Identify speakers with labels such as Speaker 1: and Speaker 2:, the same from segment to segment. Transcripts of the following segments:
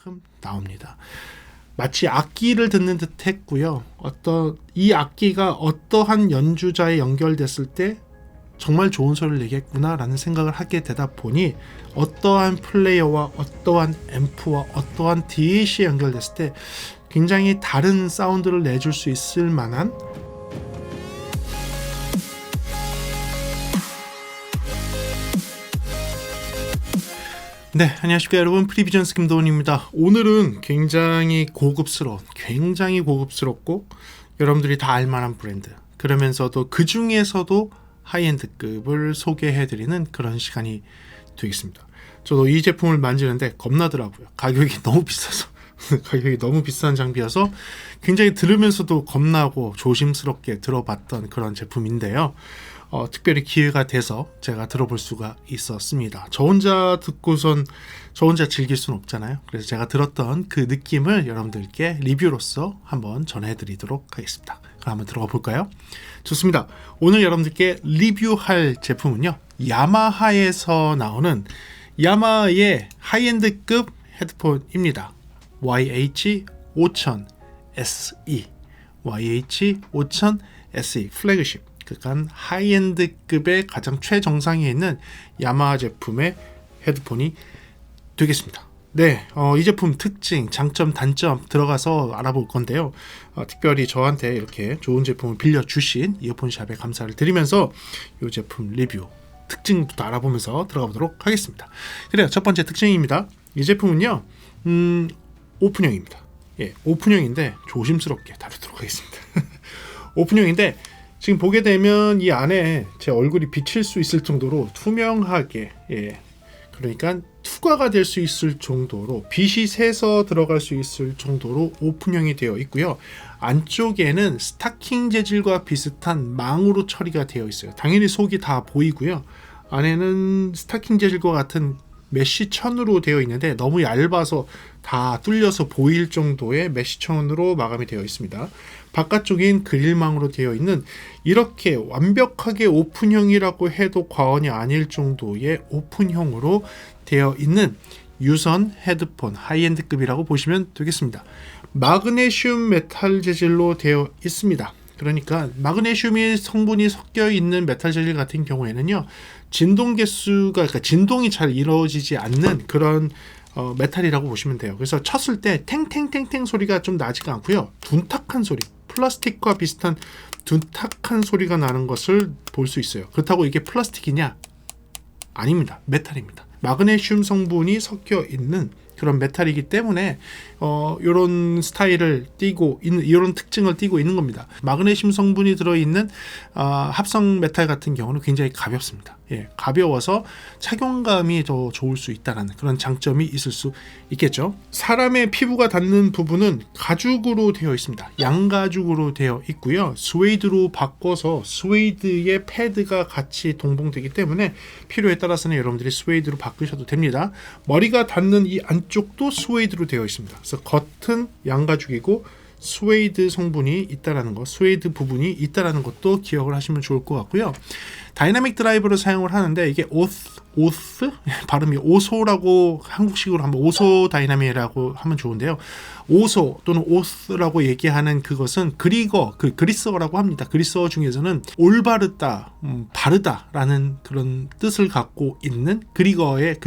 Speaker 1: 만큼 나옵니다. 마치 악기를 듣는 듯 했고요. 이 악기가 어떠한 연주자에 연결됐을 때 정말 좋은 소리를 내겠구나 라는 생각을 하게 되다 보니 어떠한 플레이어와 어떠한 앰프와 어떠한 DAC에 연결됐을 때 굉장히 다른 사운드를 내줄 수 있을 만한 네, 안녕하십니까 여러분. 프리비전스 김도훈입니다. 오늘은 굉장히 고급스럽고 여러분들이 다 알만한 브랜드, 그러면서도 그 중에서도 하이엔드급을 소개해드리는 그런 시간이 되겠습니다. 저도 이 제품을 만지는데 겁나더라고요. 가격이 너무 비싸서 가격이 너무 비싼 장비여서 굉장히 들으면서도 겁나고 조심스럽게 들어봤던 그런 제품인데요. 특별히 기회가 돼서 제가 들어볼 수가 있었습니다. 저 혼자 듣고선 저 혼자 즐길 수는 없잖아요. 그래서 제가 들었던 그 느낌을 여러분들께 리뷰로서 한번 전해드리도록 하겠습니다. 그럼 한번 들어가 볼까요? 좋습니다. 오늘 여러분들께 리뷰할 제품은요, 야마하에서 나오는 야마하의 하이엔드급 헤드폰입니다. YH5000SE YH5000SE 플래그십, 그러니까 하이엔드급의 가장 최정상에 있는 야마하 제품의 헤드폰이 되겠습니다. 네, 이 제품 특징, 장점, 단점 들어가서 알아볼 건데요. 특별히 저한테 이렇게 좋은 제품을 빌려주신 이어폰샵에 감사를 드리면서 이 제품 리뷰 특징부터 알아보면서 들어가 보도록 하겠습니다. 그래요, 첫 번째 특징입니다. 이 제품은요, 오픈형입니다. 예, 오픈형인데 조심스럽게 다루도록 하겠습니다. 오픈형인데 지금 보게 되면 이 안에 제 얼굴이 비칠 수 있을 정도로 투명하게, 예, 그러니까 투과가 될 수 있을 정도로 빛이 새서 들어갈 수 있을 정도로 오픈형이 되어 있고요. 안쪽에는 스타킹 재질과 비슷한 망으로 처리가 되어 있어요. 당연히 속이 다 보이고요. 안에는 스타킹 재질과 같은 메쉬 천으로 되어 있는데 너무 얇아서 다 뚫려서 보일 정도의 메쉬 천으로 마감이 되어 있습니다. 바깥쪽인 그릴망으로 되어 있는 이렇게 완벽하게 오픈형이라고 해도 과언이 아닐 정도의 오픈형으로 되어 있는 유선 헤드폰 하이엔드급이라고 보시면 되겠습니다. 마그네슘 메탈 재질로 되어 있습니다. 그러니까 마그네슘이 성분이 섞여 있는 메탈 재질 같은 경우에는요, 진동 개수가, 그러니까 진동이 잘 이루어지지 않는 그런 메탈이라고 보시면 돼요. 그래서 쳤을 때 탱탱탱탱 소리가 좀 나지가 않고요, 둔탁한 소리, 플라스틱과 비슷한 둔탁한 소리가 나는 것을 볼 수 있어요. 그렇다고 이게 플라스틱이냐? 아닙니다. 메탈입니다. 마그네슘 성분이 섞여 있는 그런 메탈이기 때문에 이런 스타일을 띠고 있는, 이런 특징을 띠고 있는 겁니다. 마그네슘 성분이 들어있는 합성 메탈 같은 경우는 굉장히 가볍습니다. 예, 가벼워서 착용감이 더 좋을 수 있다는 그런 장점이 있을 수 있겠죠. 사람의 피부가 닿는 부분은 가죽으로 되어 있습니다. 양가죽으로 되어 있고요. 스웨이드로 바꿔서 스웨이드의 패드가 같이 동봉되기 때문에 필요에 따라서는 여러분들이 스웨이드로 바꾸셔도 됩니다. 머리가 닿는 이 안쪽도 스웨이드로 되어 있습니다. 그래서 겉은 양가죽이고 스웨이드 성분이 있다라는 것, 스웨이드 부분이 있다라는 것도 기억을 하시면 좋을 것 같고요. 다이나믹 드라이버를 사용을 하는데 이게 오스 발음이 오소라고 한국식으로 하면 오소 다이나믹이라고 하면 좋은데요. 오소 또는 오스라고 얘기하는 그것은 그리스어라고 합니다. 그리스어 중에서는 올바르다, 바르다라는 그런 뜻을 갖고 있는 그리스어에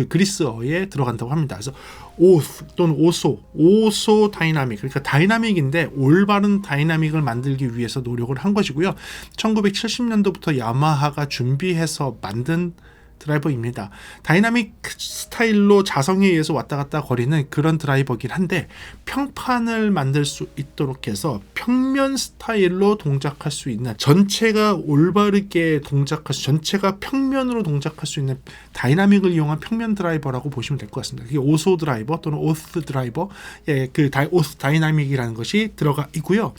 Speaker 1: 들어간다고 합니다. 그래서 오스 또는 오소 다이나믹, 그러니까 다이나믹인데 올바른 다이나믹을 만들기 위해서 노력을 한 것이고요. 1970년도부터 야마하가 준비해서 만든 드라이버입니다. 다이나믹 스타일로 자성에 의해서 왔다 갔다 거리는 그런 드라이버긴 한데 평판을 만들 수 있도록 해서 평면 스타일로 동작할 수 있는, 전체가 올바르게 전체가 평면으로 동작할 수 있는 다이나믹을 이용한 평면 드라이버라고 보시면 될 것 같습니다. 그게 오소 드라이버 또는 오스 드라이버, 예, 오스 다이나믹이라는 것이 들어가 있고요.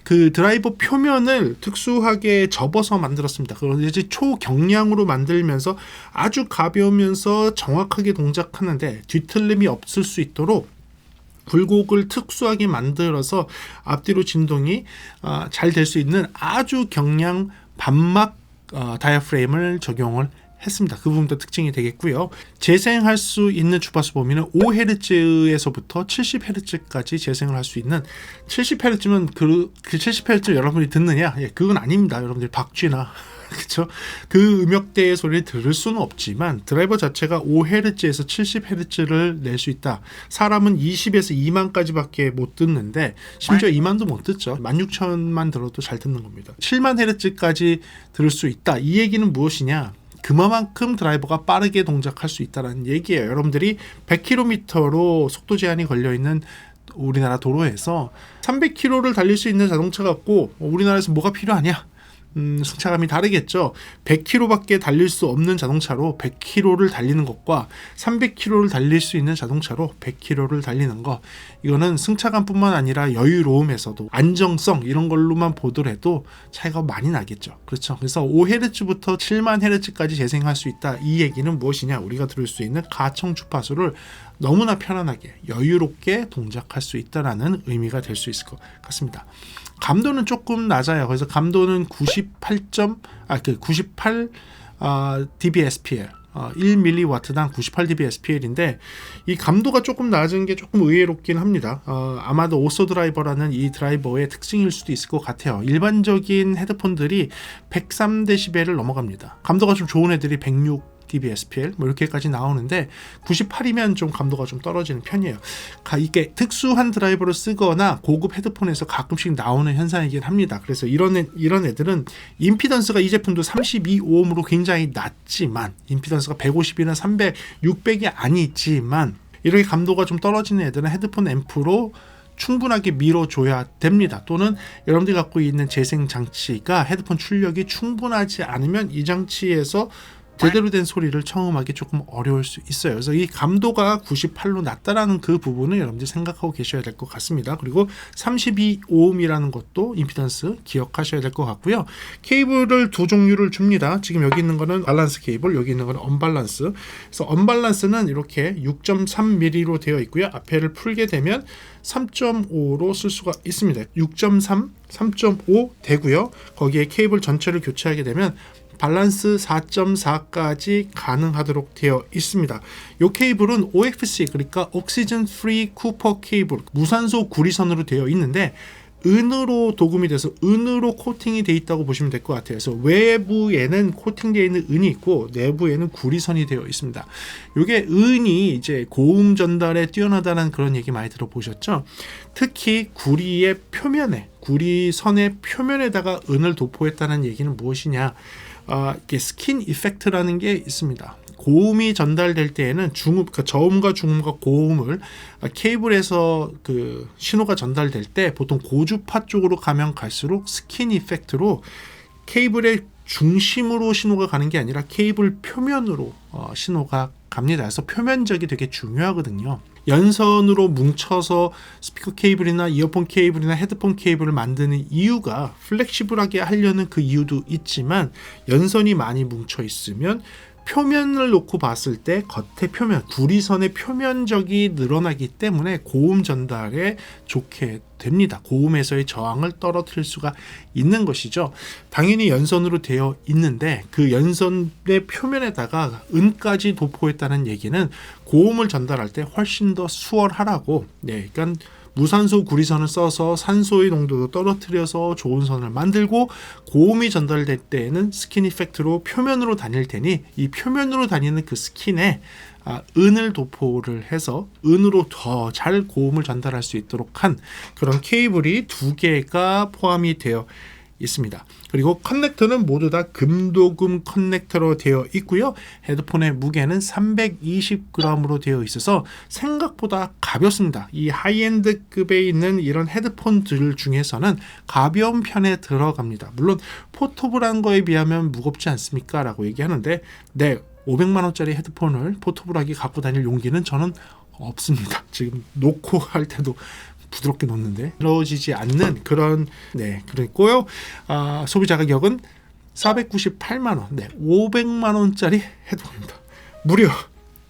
Speaker 1: 그 드라이버 표면을 특수하게 접어서 만들었습니다. 그래서 이제 초경량으로 만들면서 아주 가벼우면서 정확하게 동작하는데 뒤틀림이 없을 수 있도록 굴곡을 특수하게 만들어서 앞뒤로 진동이 잘 될 수 있는 아주 경량 반막 다이아프레임을 적용을 했습니다. 그 부분도 특징이 되겠고요. 재생할 수 있는 주파수 범위는 5Hz에서부터 70Hz까지 재생을 할 수 있는 70Hz면 그 70Hz 여러분이 듣느냐? 예, 그건 아닙니다. 여러분들 박쥐나 그렇죠? 그 음역대의 소리를 들을 수는 없지만 드라이버 자체가 5Hz에서 70Hz를 낼 수 있다. 사람은 20에서 2만까지밖에 못 듣는데 심지어 2만도 못 듣죠. 16,000만 들어도 잘 듣는 겁니다. 7만 Hz까지 들을 수 있다. 이 얘기는 무엇이냐? 그만큼 드라이버가 빠르게 동작할 수 있다는 얘기예요. 여러분들이 100km로 속도 제한이 걸려있는 우리나라 도로에서 300km를 달릴 수 있는 자동차 같고 우리나라에서 뭐가 필요하냐? 승차감이 다르겠죠. 100km밖에 달릴 수 없는 자동차로 100km를 달리는 것과 300km를 달릴 수 있는 자동차로 100km를 달리는 것, 이거는 승차감뿐만 아니라 여유로움에서도 안정성 이런 걸로만 보더라도 차이가 많이 나겠죠. 그렇죠. 그래서 5Hz부터 7만 Hz까지 재생할 수 있다. 이 얘기는 무엇이냐? 우리가 들을 수 있는 가청 주파수를 너무나 편안하게 여유롭게 동작할 수 있다라는 의미가 될 수 있을 것 같습니다. 감도는 조금 낮아요. 그래서 감도는 98 dBSPL 1mW당 98 dBSPL인데 이 감도가 조금 낮은 게 조금 의외롭긴 합니다. 아마도 오소 드라이버라는 이 드라이버의 특징일 수도 있을 것 같아요. 일반적인 헤드폰들이 103dB를 넘어갑니다. 감도가 좀 좋은 애들이 106 dBSPL 뭐 이렇게까지 나오는데 98이면 좀 감도가 좀 떨어지는 편이에요. 이게 특수한 드라이버를 쓰거나 고급 헤드폰에서 가끔씩 나오는 현상이긴 합니다. 그래서 이런 애들은 임피던스가 이 제품도 32ohm으로 굉장히 낮지만 임피던스가 150이나 300, 600이 아니지만 이렇게 감도가 좀 떨어지는 애들은 헤드폰 앰프로 충분하게 밀어줘야 됩니다. 또는 여러분들이 갖고 있는 재생 장치가 헤드폰 출력이 충분하지 않으면 이 장치에서 제대로 된 소리를 청음하기 조금 어려울 수 있어요. 그래서 이 감도가 98로 낮다라는 그 부분을 여러분들이 생각하고 계셔야 될 것 같습니다. 그리고 32ohm이라는 것도 임피던스 기억하셔야 될 것 같고요. 케이블을 두 종류를 줍니다. 지금 여기 있는 거는 밸런스 케이블, 여기 있는 거는 언밸런스. 그래서 언밸런스는 이렇게 6.3mm로 되어 있고요. 앞에를 풀게 되면 3.5로 쓸 수가 있습니다. 6.3, 3.5 되고요. 거기에 케이블 전체를 교체하게 되면 밸런스 4.4까지 가능하도록 되어 있습니다. 이 케이블은 OFC, 그러니까 옥시즌 프리 쿠퍼 케이블, 무산소 구리선으로 되어 있는데 은으로 도금이 돼서 은으로 코팅이 되어 있다고 보시면 될 것 같아요. 그래서 외부에는 코팅되어 있는 은이 있고 내부에는 구리선이 되어 있습니다. 이게 은이 이제 고음 전달에 뛰어나다는 그런 얘기 많이 들어보셨죠? 특히 구리의 표면에, 구리선의 표면에다가 은을 도포했다는 얘기는 무엇이냐? 이게 스킨 이펙트라는 게 있습니다. 고음이 전달될 때에는 그러니까 저음과 중음과 고음을 케이블에서 그 신호가 전달될 때 보통 고주파 쪽으로 가면 갈수록 스킨 이펙트로 케이블의 중심으로 신호가 가는 게 아니라 케이블 표면으로 신호가 갑니다. 그래서 표면적이 되게 중요하거든요. 연선으로 뭉쳐서 스피커 케이블이나 이어폰 케이블이나 헤드폰 케이블을 만드는 이유가 플렉시블하게 하려는 그 이유도 있지만 연선이 많이 뭉쳐 있으면 표면을 놓고 봤을 때 겉의 표면, 구리선의 표면적이 늘어나기 때문에 고음 전달에 좋게 됩니다. 고음에서의 저항을 떨어뜨릴 수가 있는 것이죠. 당연히 연선으로 되어 있는데 그 연선의 표면에다가 은까지 도포했다는 얘기는 고음을 전달할 때 훨씬 더 수월하라고, 그러니까 무산소 구리선을 써서 산소의 농도도 떨어뜨려서 좋은 선을 만들고 고음이 전달될 때에는 스킨 이펙트로 표면으로 다닐 테니 이 표면으로 다니는 그 스킨에 은을 도포를 해서 은으로 더 잘 고음을 전달할 수 있도록 한 그런 케이블이 두 개가 포함이 되어 있습니다. 그리고 커넥터는 모두 다 금도금 커넥터로 되어 있고요. 헤드폰의 무게는 320g으로 되어 있어서 생각보다 가볍습니다. 이 하이엔드급에 있는 이런 헤드폰들 중에서는 가벼운 편에 들어갑니다. 물론 포터블한 거에 비하면 무겁지 않습니까? 라고 얘기하는데 500만원짜리 헤드폰을 포터블하게 갖고 다닐 용기는 저는 없습니다. 지금 놓고 할 때도 부드럽게 놓는데 늘어지지 않는 그런 그랬고요. 소비자 가격은 498만원, 500만원짜리 헤드폰입니다. 무려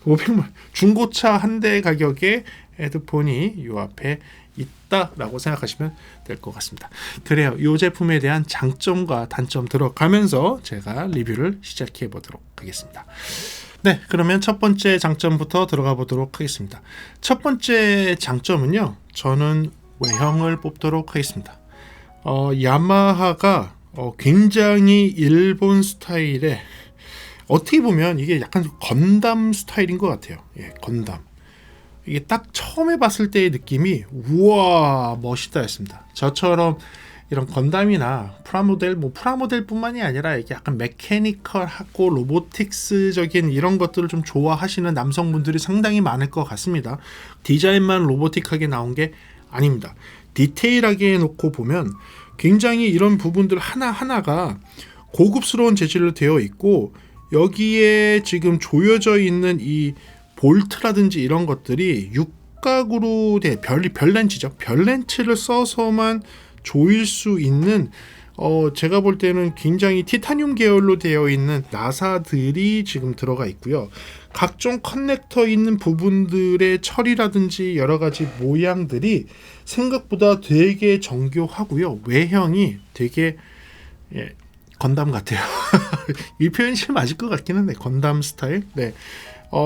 Speaker 1: 500만 중고차 한 대 가격의 헤드폰이 이 앞에 있다라고 생각하시면 될 것 같습니다. 그래요. 이 제품에 대한 장점과 단점 들어가면서 제가 리뷰를 시작해 보도록 하겠습니다. 네, 그러면 첫 번째 장점부터 들어가 보도록 하겠습니다. 첫 번째 장점은요, 저는 외형을 뽑도록 하겠습니다. 야마하가 굉장히 일본 스타일의, 어떻게 보면 이게 약간 건담 스타일인 것 같아요. 예, 건담. 이게 딱 처음에 봤을 때의 느낌이 우와 멋있다 했습니다. 저처럼 이런 건담이나 프라모델, 프라모델뿐만이 아니라 이게 약간 메케니컬하고 로보틱스적인 이런 것들을 좀 좋아하시는 남성분들이 상당히 많을 것 같습니다. 디자인만 로보틱하게 나온 게 아닙니다. 디테일하게 해놓고 보면 굉장히 이런 부분들 하나하나가 고급스러운 재질로 되어 있고, 여기에 지금 조여져 있는 이 볼트라든지 이런 것들이 육각으로 된 별렌치죠. 별렌치를 써서만 조일 수 있는, 제가 볼 때는 굉장히 티타늄 계열로 되어 있는 나사들이 지금 들어가 있고요. 각종 커넥터 있는 부분들의 처리라든지 여러 가지 모양들이 생각보다 되게 정교하고요. 외형이 되게 건담 같아요. 이 표현이 제일 맞을 것 같긴 한데, 건담 스타일. 네.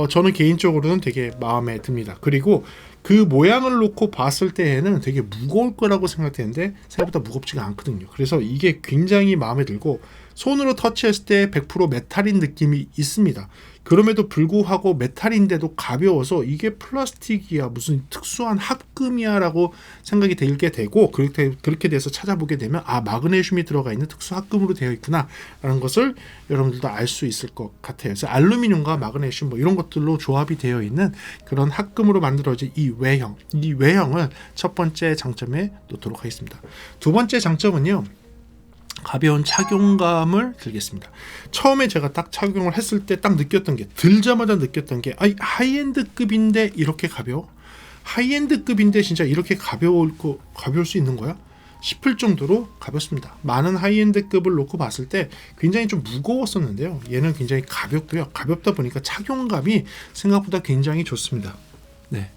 Speaker 1: 저는 개인적으로는 되게 마음에 듭니다. 그리고 그 모양을 놓고 봤을 때에는 되게 무거울 거라고 생각했는데 생각보다 무겁지가 않거든요. 그래서 이게 굉장히 마음에 들고, 손으로 터치했을 때 100% 메탈인 느낌이 있습니다. 그럼에도 불구하고 메탈인데도 가벼워서 이게 플라스틱이야, 무슨 특수한 합금이야 라고 생각이 들게 되고, 그렇게 돼서 찾아보게 되면 마그네슘이 들어가 있는 특수 합금으로 되어 있구나 라는 것을 여러분들도 알 수 있을 것 같아요. 그래서 알루미늄과 마그네슘 이런 것들로 조합이 되어 있는 그런 합금으로 만들어진 이 외형을 첫 번째 장점에 놓도록 하겠습니다. 두 번째 장점은요, 가벼운 착용감을 들겠습니다. 처음에 제가 딱 착용을 했을 때 딱 들자마자 느꼈던 게 하이엔드급인데 이렇게 가벼워? 하이엔드급인데 진짜 이렇게 가벼울 수 있는 거야? 싶을 정도로 가볍습니다. 많은 하이엔드급을 놓고 봤을 때 굉장히 좀 무거웠었는데요. 얘는 굉장히 가볍고요. 가볍다 보니까 착용감이 생각보다 굉장히 좋습니다. 네,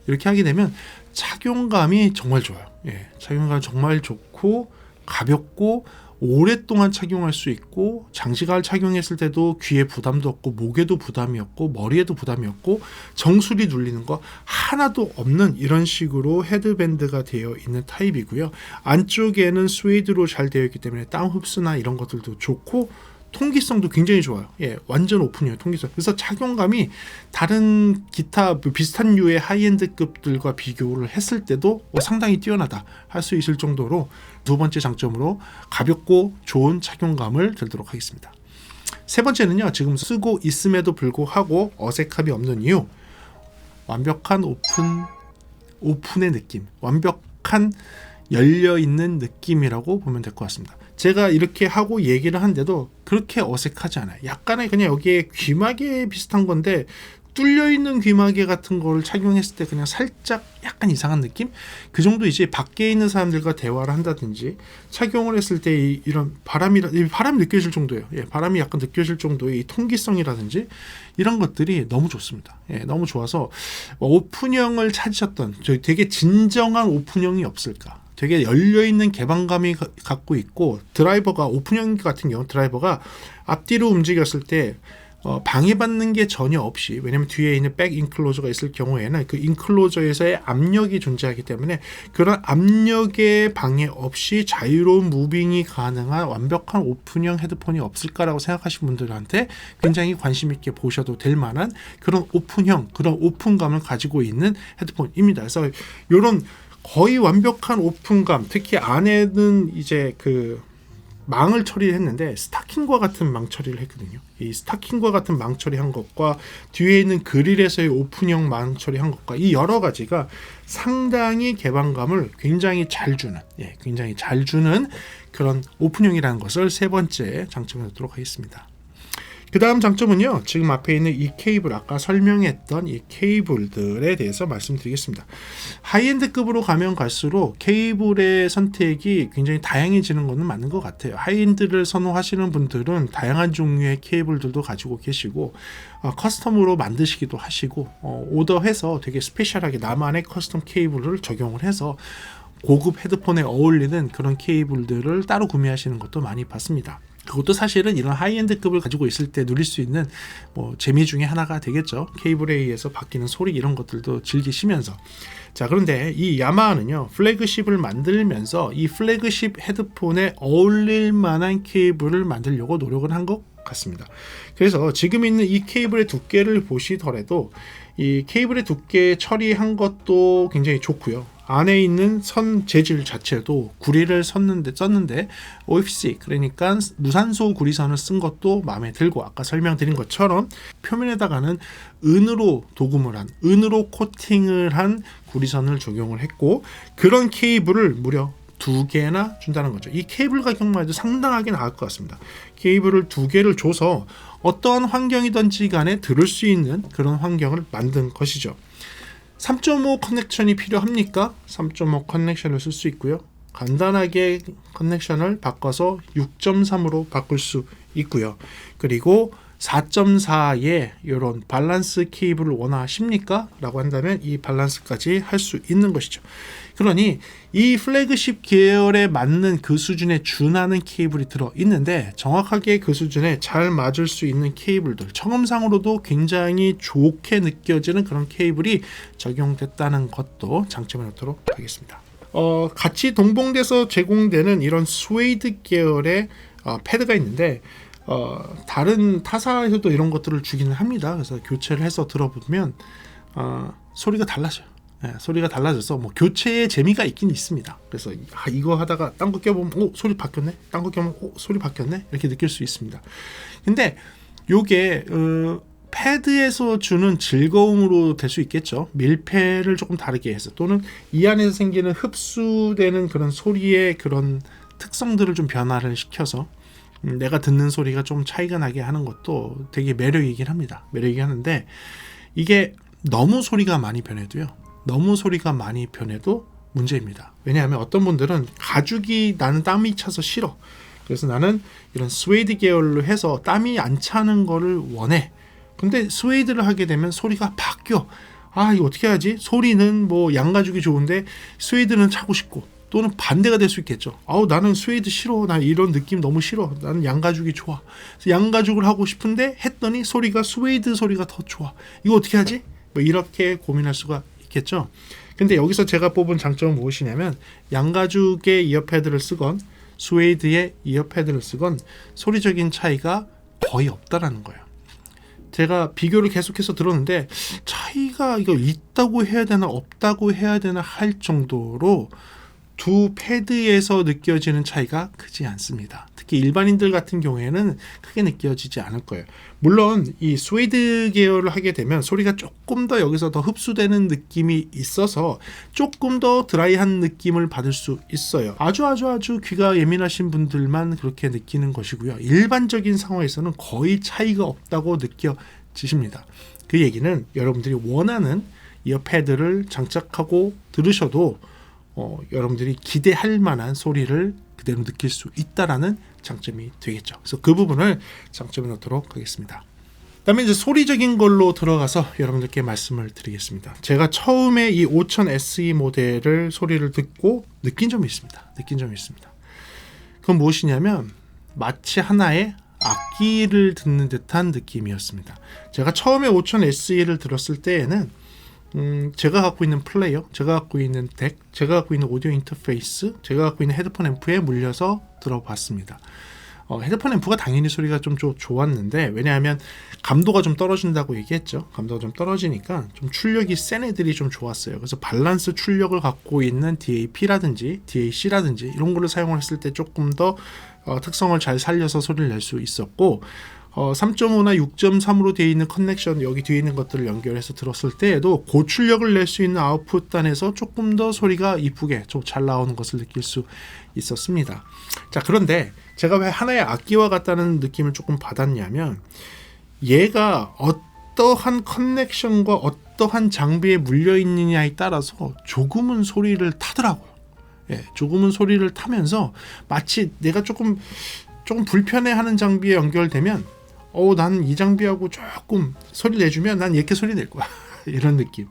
Speaker 1: 이렇게 하게 되면 착용감이 정말 좋아요. 예, 착용감 정말 좋고 가볍고 오랫동안 착용할 수 있고, 장시간 착용했을 때도 귀에 부담도 없고 목에도 부담이 없고 머리에도 부담이 없고 정수리 눌리는 거 하나도 없는 이런 식으로 헤드밴드가 되어 있는 타입이고요. 안쪽에는 스웨이드로 잘 되어 있기 때문에 땀 흡수나 이런 것들도 좋고 통기성도 굉장히 좋아요. 예, 완전 오픈이에요, 통기성. 그래서 착용감이 다른 기타 비슷한 류의 하이엔드급들과 비교를 했을 때도 상당히 뛰어나다 할 수 있을 정도로 두 번째 장점으로 가볍고 좋은 착용감을 들도록 하겠습니다. 세 번째는요, 지금 쓰고 있음에도 불구하고 어색함이 없는 이유, 완벽한 오픈의 느낌, 완벽한 열려있는 느낌이라고 보면 될 것 같습니다. 제가 이렇게 하고 얘기를 하는데도 그렇게 어색하지 않아요. 약간의 그냥 여기에 귀마개 비슷한 건데 뚫려있는 귀마개 같은 거를 착용했을 때 그냥 살짝 약간 이상한 느낌? 그 정도이지, 밖에 있는 사람들과 대화를 한다든지 착용을 했을 때 이런 바람이 느껴질 정도예요. 예, 바람이 약간 느껴질 정도의 이 통기성이라든지 이런 것들이 너무 좋습니다. 예, 너무 좋아서 오픈형을 찾으셨던, 되게 진정한 오픈형이 없을까? 되게 열려있는 개방감이 갖고 있고, 드라이버가 오픈형 같은 경우 드라이버가 앞뒤로 움직였을 때 방해받는 게 전혀 없이, 왜냐면 뒤에 있는 백 인클로저가 있을 경우에는 그 인클로저에서의 압력이 존재하기 때문에 그런 압력의 방해 없이 자유로운 무빙이 가능한 완벽한 오픈형 헤드폰이 없을까라고 생각하시는 분들한테 굉장히 관심 있게 보셔도 될 만한 그런 오픈형, 그런 오픈감을 가지고 있는 헤드폰입니다. 그래서 이런 거의 완벽한 오픈감, 특히 안에는 이제 그 망을 처리했는데 스타킹과 같은 망 처리를 했거든요. 이 스타킹과 같은 망 처리한 것과 뒤에 있는 그릴에서의 오픈형 망 처리한 것과 이 여러 가지가 상당히 개방감을 굉장히 잘 주는, 굉장히 잘 주는 그런 오픈형이라는 것을 세 번째 장점에 놓도록 하겠습니다. 그 다음 장점은요, 지금 앞에 있는 이 케이블, 아까 설명했던 이 케이블들에 대해서 말씀드리겠습니다. 하이엔드급으로 가면 갈수록 케이블의 선택이 굉장히 다양해지는 것은 맞는 것 같아요. 하이엔드를 선호하시는 분들은 다양한 종류의 케이블들도 가지고 계시고, 커스텀으로 만드시기도 하시고, 오더해서 되게 스페셜하게 나만의 커스텀 케이블을 적용을 해서 고급 헤드폰에 어울리는 그런 케이블들을 따로 구매하시는 것도 많이 봤습니다. 그것도 사실은 이런 하이엔드급을 가지고 있을 때 누릴 수 있는 재미 중에 하나가 되겠죠. 케이블에 의해서 바뀌는 소리 이런 것들도 즐기시면서. 자, 그런데 이 야마하는요, 플래그십을 만들면서 이 플래그십 헤드폰에 어울릴 만한 케이블을 만들려고 노력을 한 것 같습니다. 그래서 지금 있는 이 케이블의 두께를 보시더라도 이 케이블의 두께 처리한 것도 굉장히 좋고요. 안에 있는 선 재질 자체도 구리를 썼는데 OFC, 그러니까 무산소 구리선을 쓴 것도 마음에 들고, 아까 설명드린 것처럼 표면에다가는 은으로 도금을 한, 은으로 코팅을 한 구리선을 적용을 했고, 그런 케이블을 무려 2개나 준다는 거죠. 이 케이블 가격만 해도 상당하게 나을 것 같습니다. 케이블을 2개를 줘서 어떠한 환경이든지 간에 들을 수 있는 그런 환경을 만든 것이죠. 3.5 커넥션이 필요합니까? 3.5 커넥션을 쓸 수 있고요. 간단하게 커넥션을 바꿔서 6.3으로 바꿀 수 있고요. 그리고 4.4의 이런 밸런스 케이블을 원하십니까? 라고 한다면 이 밸런스까지 할 수 있는 것이죠. 그러니 이 플래그십 계열에 맞는 그 수준에 준하는 케이블이 들어있는데, 정확하게 그 수준에 잘 맞을 수 있는 케이블들, 청음상으로도 굉장히 좋게 느껴지는 그런 케이블이 적용됐다는 것도 장점에 놓도록 하겠습니다. 같이 동봉돼서 제공되는 이런 스웨이드 계열의 패드가 있는데, 다른 타사에서도 이런 것들을 주기는 합니다. 그래서 교체를 해서 들어보면 소리가 달라져요. 네, 소리가 달라져서 교체의 재미가 있긴 있습니다. 그래서 이거 하다가 딴 거 껴보면 소리 바뀌었네, 딴 거 껴보면 소리 바뀌었네, 이렇게 느낄 수 있습니다. 근데 요게 패드에서 주는 즐거움으로 될 수 있겠죠. 밀폐를 조금 다르게 해서, 또는 이 안에서 생기는 흡수되는 그런 소리의 그런 특성들을 좀 변화를 시켜서 내가 듣는 소리가 좀 차이가 나게 하는 것도 되게 매력이긴 합니다. 매력이긴 하는데, 이게 너무 소리가 많이 변해도요, 너무 소리가 많이 변해도 문제입니다. 왜냐하면 어떤 분들은 가죽이 나는 땀이 차서 싫어, 그래서 나는 이런 스웨이드 계열로 해서 땀이 안 차는 거를 원해. 근데 스웨이드를 하게 되면 소리가 바뀌어. 이거 어떻게 하지? 소리는 양가죽이 좋은데 스웨이드는 차고 싶고, 또는 반대가 될 수 있겠죠. 나는 스웨이드 싫어, 나 이런 느낌 너무 싫어, 나는 양가죽이 좋아. 그래서 양가죽을 하고 싶은데 했더니 소리가 스웨이드 소리가 더 좋아. 이거 어떻게 하지? 이렇게 고민할 수가 있겠죠. 근데 여기서 제가 뽑은 장점은 무엇이냐면, 양가죽의 이어패드를 쓰건 스웨이드의 이어패드를 쓰건 소리적인 차이가 거의 없다라는 거예요. 제가 비교를 계속해서 들었는데, 차이가 이거 있다고 해야 되나 없다고 해야 되나 할 정도로 두 패드에서 느껴지는 차이가 크지 않습니다. 특히 일반인들 같은 경우에는 크게 느껴지지 않을 거예요. 물론 이 스웨이드 계열을 하게 되면 소리가 조금 더 여기서 더 흡수되는 느낌이 있어서 조금 더 드라이한 느낌을 받을 수 있어요. 아주 귀가 예민하신 분들만 그렇게 느끼는 것이고요. 일반적인 상황에서는 거의 차이가 없다고 느껴지십니다. 그 얘기는 여러분들이 원하는 이어패드를 장착하고 들으셔도 여러분들이 기대할 만한 소리를 그대로 느낄 수 있다라는 장점이 되겠죠. 그래서 그 부분을 장점에 넣도록 하겠습니다. 그다음에 이제 소리적인 걸로 들어가서 여러분들께 말씀을 드리겠습니다. 제가 처음에 이 5000 SE 모델을 소리를 듣고 느낀 점이 있습니다. 그건 무엇이냐면, 마치 하나의 악기를 듣는 듯한 느낌이었습니다. 제가 처음에 5000 SE를 들었을 때에는 제가 갖고 있는 플레이어, 제가 갖고 있는 덱, 제가 갖고 있는 오디오 인터페이스, 제가 갖고 있는 헤드폰 앰프에 물려서 들어봤습니다. 헤드폰 앰프가 당연히 소리가 좀 좋았는데, 왜냐하면 감도가 좀 떨어진다고 얘기했죠. 감도가 좀 떨어지니까 좀 출력이 센 애들이 좀 좋았어요. 그래서 밸런스 출력을 갖고 있는 DAP라든지 DAC라든지 이런 거를 사용을 했을 때 조금 더 특성을 잘 살려서 소리를 낼 수 있었고, 3.5나 6.3으로 되어 있는 커넥션, 여기 뒤에 있는 것들을 연결해서 들었을 때에도 고출력을 낼 수 있는 아웃풋 단에서 조금 더 소리가 이쁘게 좀 잘 나오는 것을 느낄 수 있었습니다. 자, 그런데 제가 왜 하나의 악기와 같다는 느낌을 조금 받았냐면, 얘가 어떠한 커넥션과 어떠한 장비에 물려 있느냐에 따라서 조금은 소리를 타더라고요. 예, 조금은 소리를 타면서 마치 내가 조금 불편해하는 장비에 연결되면 난 이 장비하고 조금 소리 내주면 난 이렇게 소리 낼 거야. 이런 느낌.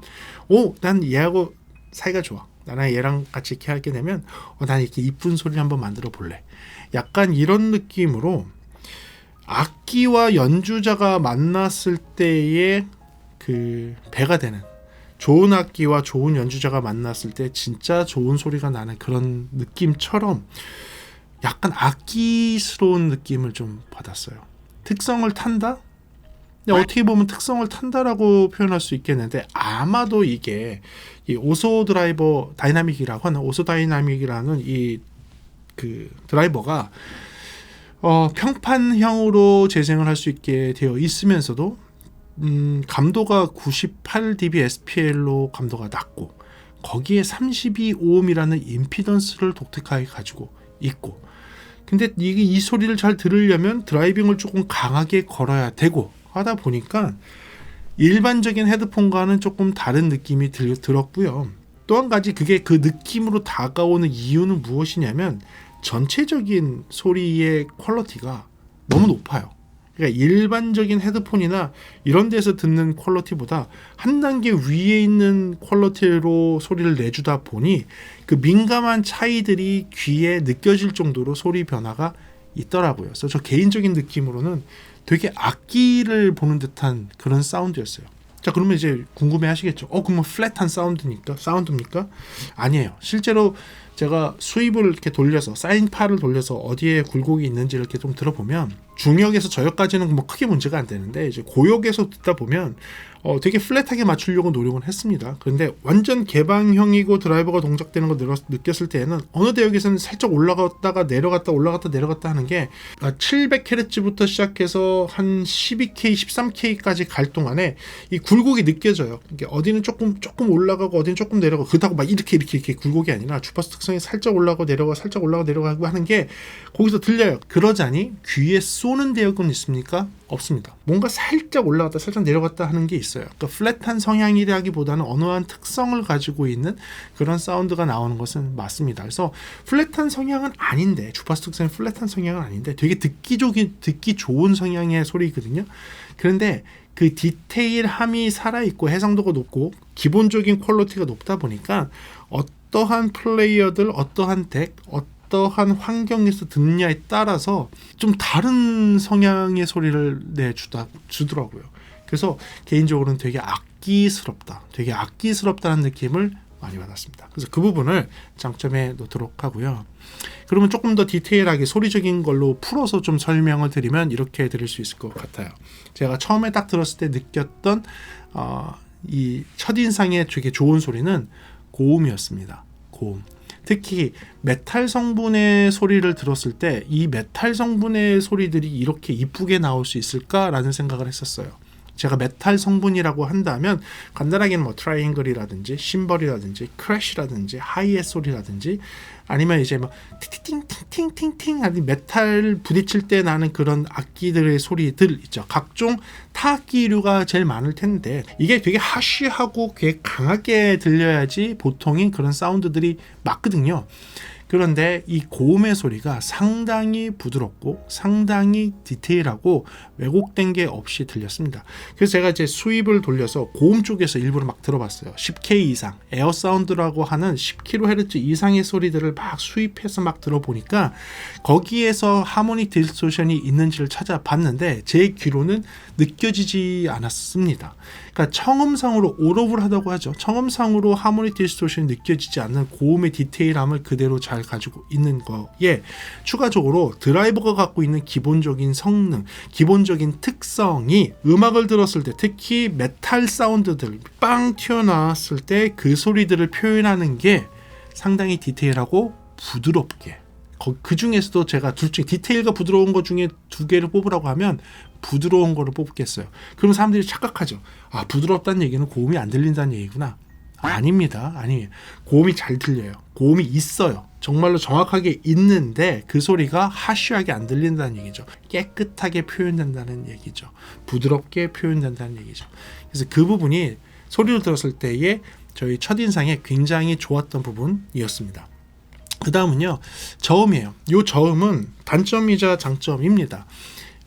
Speaker 1: 난 얘하고 사이가 좋아. 나랑 얘랑 같이 이렇게 하게 되면 난 이렇게 이쁜 소리를 한번 만들어 볼래. 약간 이런 느낌으로 악기와 연주자가 만났을 때의 그 배가 되는, 좋은 악기와 좋은 연주자가 만났을 때 진짜 좋은 소리가 나는 그런 느낌처럼 약간 악기스러운 느낌을 좀 받았어요. 특성을 탄다? 어떻게 보면 특성을 탄다라고 표현할 수 있겠는데, 아마도 이게 이 오소 드라이버 다이나믹이라고 하는, 오소 다이나믹이라는 이 그 드라이버가 평판형으로 재생을 할 수 있게 되어 있으면서도 감도가 98dB SPL로 감도가 낮고, 거기에 32오음이라는 임피던스를 독특하게 가지고 있고, 근데 이 소리를 잘 들으려면 드라이빙을 조금 강하게 걸어야 되고 하다 보니까 일반적인 헤드폰과는 조금 다른 느낌이 들었고요. 또 한 가지, 그게 그 느낌으로 다가오는 이유는 무엇이냐면 전체적인 소리의 퀄리티가 너무 높아요. 그러니까 일반적인 헤드폰이나 이런 데서 듣는 퀄리티보다 한 단계 위에 있는 퀄리티로 소리를 내주다 보니 그 민감한 차이들이 귀에 느껴질 정도로 소리 변화가 있더라고요. 그래서 저 개인적인 느낌으로는 되게 악기를 보는 듯한 그런 사운드였어요. 자, 그러면 이제 궁금해 하시겠죠. 그러면 플랫한 사운드입니까? 아니에요. 실제로 제가 수입을 이렇게 돌려서, 사인파를 돌려서 어디에 굴곡이 있는지를 이렇게 좀 들어보면 중역에서 저역까지는 뭐 크게 문제가 안 되는데, 이제 고역에서 듣다 보면 되게 플랫하게 맞추려고 노력은 했습니다. 그런데 완전 개방형이고 드라이버가 동작되는 거 느꼈을 때에는 어느 대역에서는 살짝 올라갔다가 내려갔다 올라갔다 내려갔다 하는 게 700Hz부터 시작해서 한 12K, 13K까지 갈 동안에 이 굴곡이 느껴져요. 이게 어디는 조금 올라가고 어디는 조금 내려가고, 그렇다고 막 이렇게 굴곡이 아니라 주파수 특성이 살짝 올라가고 내려가고 살짝 올라가고 내려가고 하는 게 거기서 들려요. 그러자니 귀에 쏘는 대역은 있습니까? 없습니다. 뭔가 살짝 올라갔다 살짝 내려갔다 하는 게 있어요. 그러니까 플랫한 성향이라기보다는 언어한 특성을 가지고 있는 그런 사운드가 나오는 것은 맞습니다. 그래서 플랫한 성향은 아닌데, 주파수 특성이 플랫한 성향은 아닌데 되게 듣기 좋은 성향의 소리거든요. 그런데 그 디테일함이 살아있고 해상도가 높고 기본적인 퀄리티가 높다 보니까 어떠한 플레이어들, 어떠한 덱, 어떠한 환경에서 듣느냐에 따라서 좀 다른 성향의 소리를 내주더라고요. 그래서 개인적으로는 되게 악기스럽다는 느낌을 많이 받았습니다. 그래서 그 부분을 장점에 놓도록 하고요. 그러면 조금 더 디테일하게 소리적인 걸로 풀어서 좀 설명을 드리면 이렇게 드릴 수 있을 것 같아요. 제가 처음에 딱 들었을 때 느꼈던 이 첫인상의 되게 좋은 소리는 고음이었습니다. 고음. 특히 메탈 성분의 소리를 들었을 때 이 메탈 성분의 소리들이 이렇게 이쁘게 나올 수 있을까라는 생각을 했었어요. 제가 메탈 성분이라고 한다면 간단하게는 뭐 트라이앵글이라든지 심벌이라든지 크래쉬라든지 하이햇 소리라든지 아니면 이제 뭐 팅팅팅팅팅팅 하는 메탈 부딪힐 때 나는 그런 악기들의 소리들 있죠. 각종 타악기류가 제일 많을 텐데 이게 되게 하쉬하고 되게 강하게 들려야지 보통인 그런 사운드들이 맞거든요. 그런데 이 고음의 소리가 상당히 부드럽고 상당히 디테일하고 왜곡된 게 없이 들렸습니다. 그래서 제가 이제 수입을 돌려서 고음 쪽에서 일부러 막 들어봤어요. 10K 이상, 에어 사운드라고 하는 10kHz 이상의 소리들을 막 수입해서 막 들어보니까 거기에서 하모닉 디스토션이 있는지를 찾아봤는데 제 귀로는 느껴지지 않았습니다. 그러니까 청음상으로 오러블하다고 하죠. 청음상으로 하모닉 디스토션이 느껴지지 않는 고음의 디테일함을 그대로 잘 가지고 있는 거에 추가적으로 드라이버가 갖고 있는 기본적인 성능, 기본적인 특성이 음악을 들었을 때 특히 메탈 사운드들 빵 튀어나왔을 때 그 소리들을 표현하는 게 상당히 디테일하고 부드럽게, 그 중에서도 제가 둘 중에 디테일과 부드러운 것 중에 두 개를 뽑으라고 하면 부드러운 거를 뽑겠어요. 그럼 사람들이 착각하죠. 아, 부드럽다는 얘기는 고음이 안 들린다는 얘기구나. 아닙니다. 아니에요. 고음이 잘 들려요. 고음이 있어요. 정말로 정확하게 있는데 그 소리가 하쉬하게 안 들린다는 얘기죠. 깨끗하게 표현된다는 얘기죠. 부드럽게 표현된다는 얘기죠. 그래서 그 부분이 소리를 들었을 때의 저희 첫인상에 굉장히 좋았던 부분이었습니다. 그 다음은요, 저음이에요. 이 저음은 단점이자 장점입니다.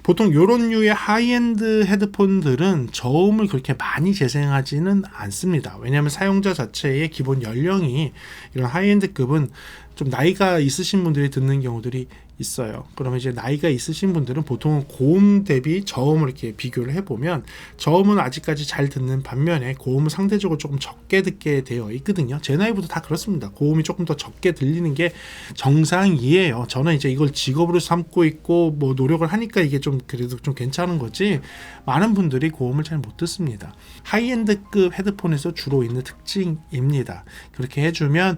Speaker 1: 보통 이런 류의 하이엔드 헤드폰들은 저음을 그렇게 많이 재생하지는 않습니다. 왜냐하면 사용자 자체의 기본 연령이 이런 하이엔드급은 좀 나이가 있으신 분들이 듣는 경우들이 있어요. 그러면 이제 나이가 있으신 분들은 보통 고음 대비 저음을 이렇게 비교를 해보면 저음은 아직까지 잘 듣는 반면에 고음은 상대적으로 조금 적게 듣게 되어 있거든요. 제 나이보다 다 그렇습니다. 고음이 조금 더 적게 들리는 게 정상이에요. 저는 이제 이걸 직업으로 삼고 있고 뭐 노력을 하니까 이게 좀 그래도 좀 괜찮은 거지, 많은 분들이 고음을 잘 못 듣습니다. 하이엔드급 헤드폰에서 주로 있는 특징입니다. 그렇게 해주면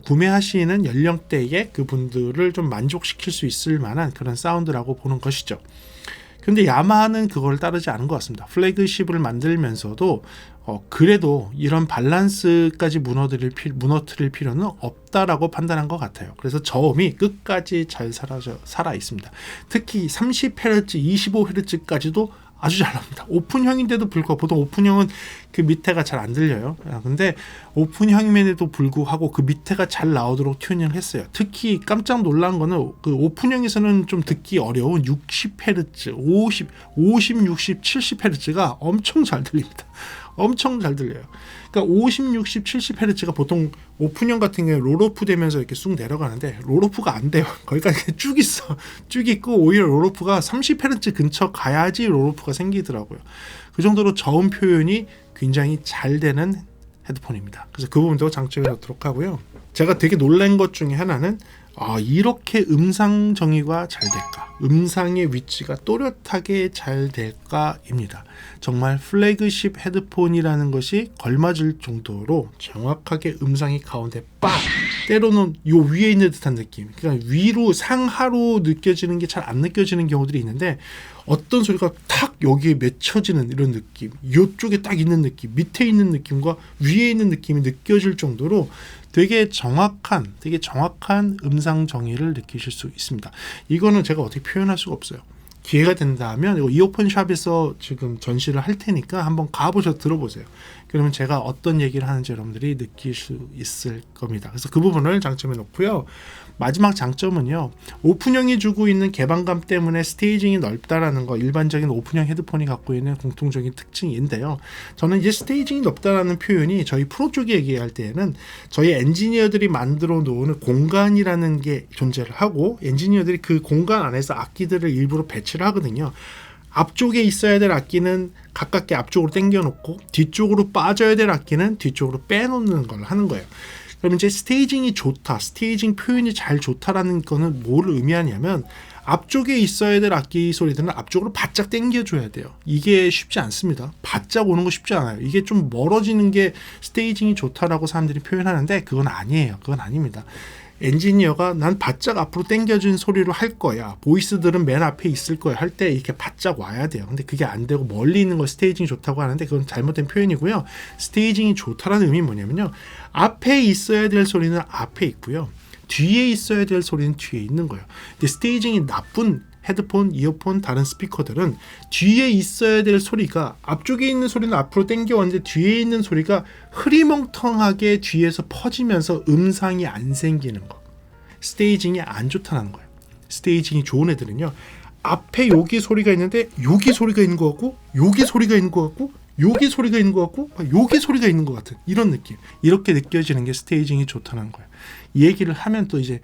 Speaker 1: 구매하시는 연령대의 그분들을 좀 만족시킬 수 있을 만한 그런 사운드라고 보는 것이죠. 근데 야마하는 그걸 따르지 않은 것 같습니다. 플래그십을 만들면서도 그래도 이런 밸런스까지 무너뜨릴 필요는 없다라고 판단한 것 같아요. 그래서 저음이 끝까지 잘 살아 있습니다. 특히 30Hz, 25Hz까지도 아주 잘 나옵니다. 오픈형인데도 불구하고, 보통 오픈형은 그 밑에가 잘 안 들려요. 근데 오픈형임에도 불구하고 그 밑에가 잘 나오도록 튜닝을 했어요. 특히 깜짝 놀란 거는 그 오픈형에서는 좀 듣기 어려운 60Hz, 50, 60, 70Hz가 엄청 잘 들립니다. 엄청 잘 들려요. 그러니까 50, 60, 70Hz가 보통 오픈형 같은 경우에 롤오프 되면서 이렇게 쑥 내려가는데 롤오프가 안 돼요. 거기까지 쭉 있어. 쭉 있고 오히려 롤오프가 30Hz 근처 가야지 롤오프가 생기더라고요. 그 정도로 저음 표현이 굉장히 잘 되는 헤드폰입니다. 그래서 그 부분도 장점이 되도록 하고요. 제가 되게 놀란 것 중에 하나는 이렇게 음상 정의가 잘 될까? 음상의 위치가 또렷하게 잘 될까입니다. 정말 플래그십 헤드폰이라는 것이 걸맞을 정도로 정확하게 음상이 가운데 빡! 때로는 요 위에 있는 듯한 느낌. 그러니까 위로 상하로 느껴지는 게 잘 안 느껴지는 경우들이 있는데, 어떤 소리가 탁 여기에 맺혀지는 이런 느낌, 이쪽에 딱 있는 느낌, 밑에 있는 느낌과 위에 있는 느낌이 느껴질 정도로 되게 정확한 음상 정의를 느끼실 수 있습니다. 이거는 제가 어떻게 표현할 수가 없어요. 기회가 된다면 이어폰 샵에서 지금 전시를 할 테니까 한번 가보셔서 들어보세요. 그러면 제가 어떤 얘기를 하는지 여러분들이 느낄 수 있을 겁니다. 그래서 그 부분을 장점에 놓고요. 마지막 장점은요, 오픈형이 주고 있는 개방감 때문에 스테이징이 넓다라는 거, 일반적인 오픈형 헤드폰이 갖고 있는 공통적인 특징인데요. 저는 이제 스테이징이 넓다라는 표현이 저희 프로 쪽에 얘기할 때에는 저희 엔지니어들이 만들어 놓은 공간이라는 게 존재를 하고, 엔지니어들이 그 공간 안에서 악기들을 일부러 배치를 하거든요. 앞쪽에 있어야 될 악기는 가깝게 앞쪽으로 당겨놓고, 뒤쪽으로 빠져야 될 악기는 뒤쪽으로 빼놓는 걸 하는 거예요. 그럼 이제 스테이징이 좋다, 스테이징 표현이 잘 좋다라는 거는 뭘 의미하냐면, 앞쪽에 있어야 될 악기 소리들은 앞쪽으로 바짝 당겨줘야 돼요. 이게 쉽지 않습니다. 바짝 오는 거 쉽지 않아요. 이게 좀 멀어지는 게 스테이징이 좋다라고 사람들이 표현하는데, 그건 아니에요. 그건 아닙니다. 엔지니어가 난 바짝 앞으로 당겨진 소리로 할 거야, 보이스들은 맨 앞에 있을 거야 할 때 이렇게 바짝 와야 돼요. 근데 그게 안 되고 멀리 있는 걸 스테이징이 좋다고 하는데, 그건 잘못된 표현이고요. 스테이징이 좋다라는 의미는 뭐냐면요, 앞에 있어야 될 소리는 앞에 있고요, 뒤에 있어야 될 소리는 뒤에 있는 거예요. 근데 스테이징이 나쁜 헤드폰, 이어폰, 다른 스피커들은 뒤에 있어야 될 소리가, 앞쪽에 있는 소리는 앞으로 당겨왔는데 뒤에 있는 소리가 흐리멍텅하게 뒤에서 퍼지면서 음상이 안 생기는 거. 스테이징이 안 좋다는 거예요. 스테이징이 좋은 애들은요, 앞에 여기 소리가 있는데 여기 소리가 있는 것 같고, 여기 소리가 있는 것 같고, 여기 소리가 있는 것 같고, 여기 소리가 있는 것 같은 이런 느낌. 이렇게 느껴지는 게 스테이징이 좋다는 거예요. 이 얘기를 하면 또 이제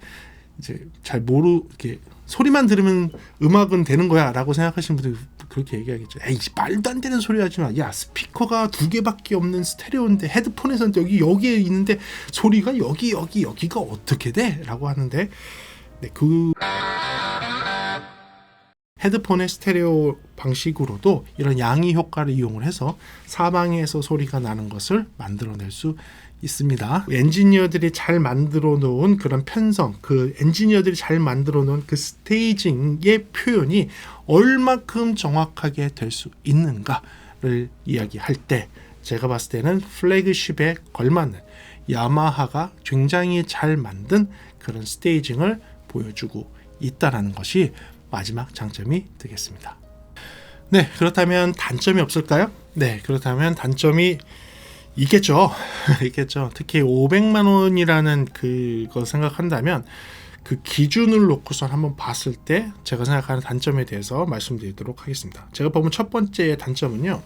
Speaker 1: 잘 이렇게 소리만 들으면 음악은 되는 거야 라고 생각하시는 분들 그렇게 얘기하겠죠. 에이, 말도 안 되는 소리 하지 마. 야, 스피커가 2개밖에 없는 스테레오인데, 헤드폰에서는 여기에 있는데 소리가 여기가 어떻게 돼? 라고 하는데, 네, 그 헤드폰의 스테레오 방식으로도 이런 양의 효과를 이용을 해서 사방에서 소리가 나는 것을 만들어낼 수 있습니다. 엔지니어들이 잘 만들어 놓은 그런 편성, 그 엔지니어들이 잘 만들어 놓은 그 스테이징의 표현이 얼마큼 정확하게 될 수 있는가를 이야기할 때 제가 봤을 때는 플래그십에 걸맞는 야마하가 굉장히 잘 만든 그런 스테이징을 보여주고 있다라는 것이 마지막 장점이 되겠습니다. 네, 그렇다면 단점이 없을까요? 네, 그렇다면 단점이 있겠죠. 있겠죠. 특히 500만 원이라는 그거 생각한다면 그 기준을 놓고서 한번 봤을 때 제가 생각하는 단점에 대해서 말씀드리도록 하겠습니다. 제가 보면 첫 번째 단점은요,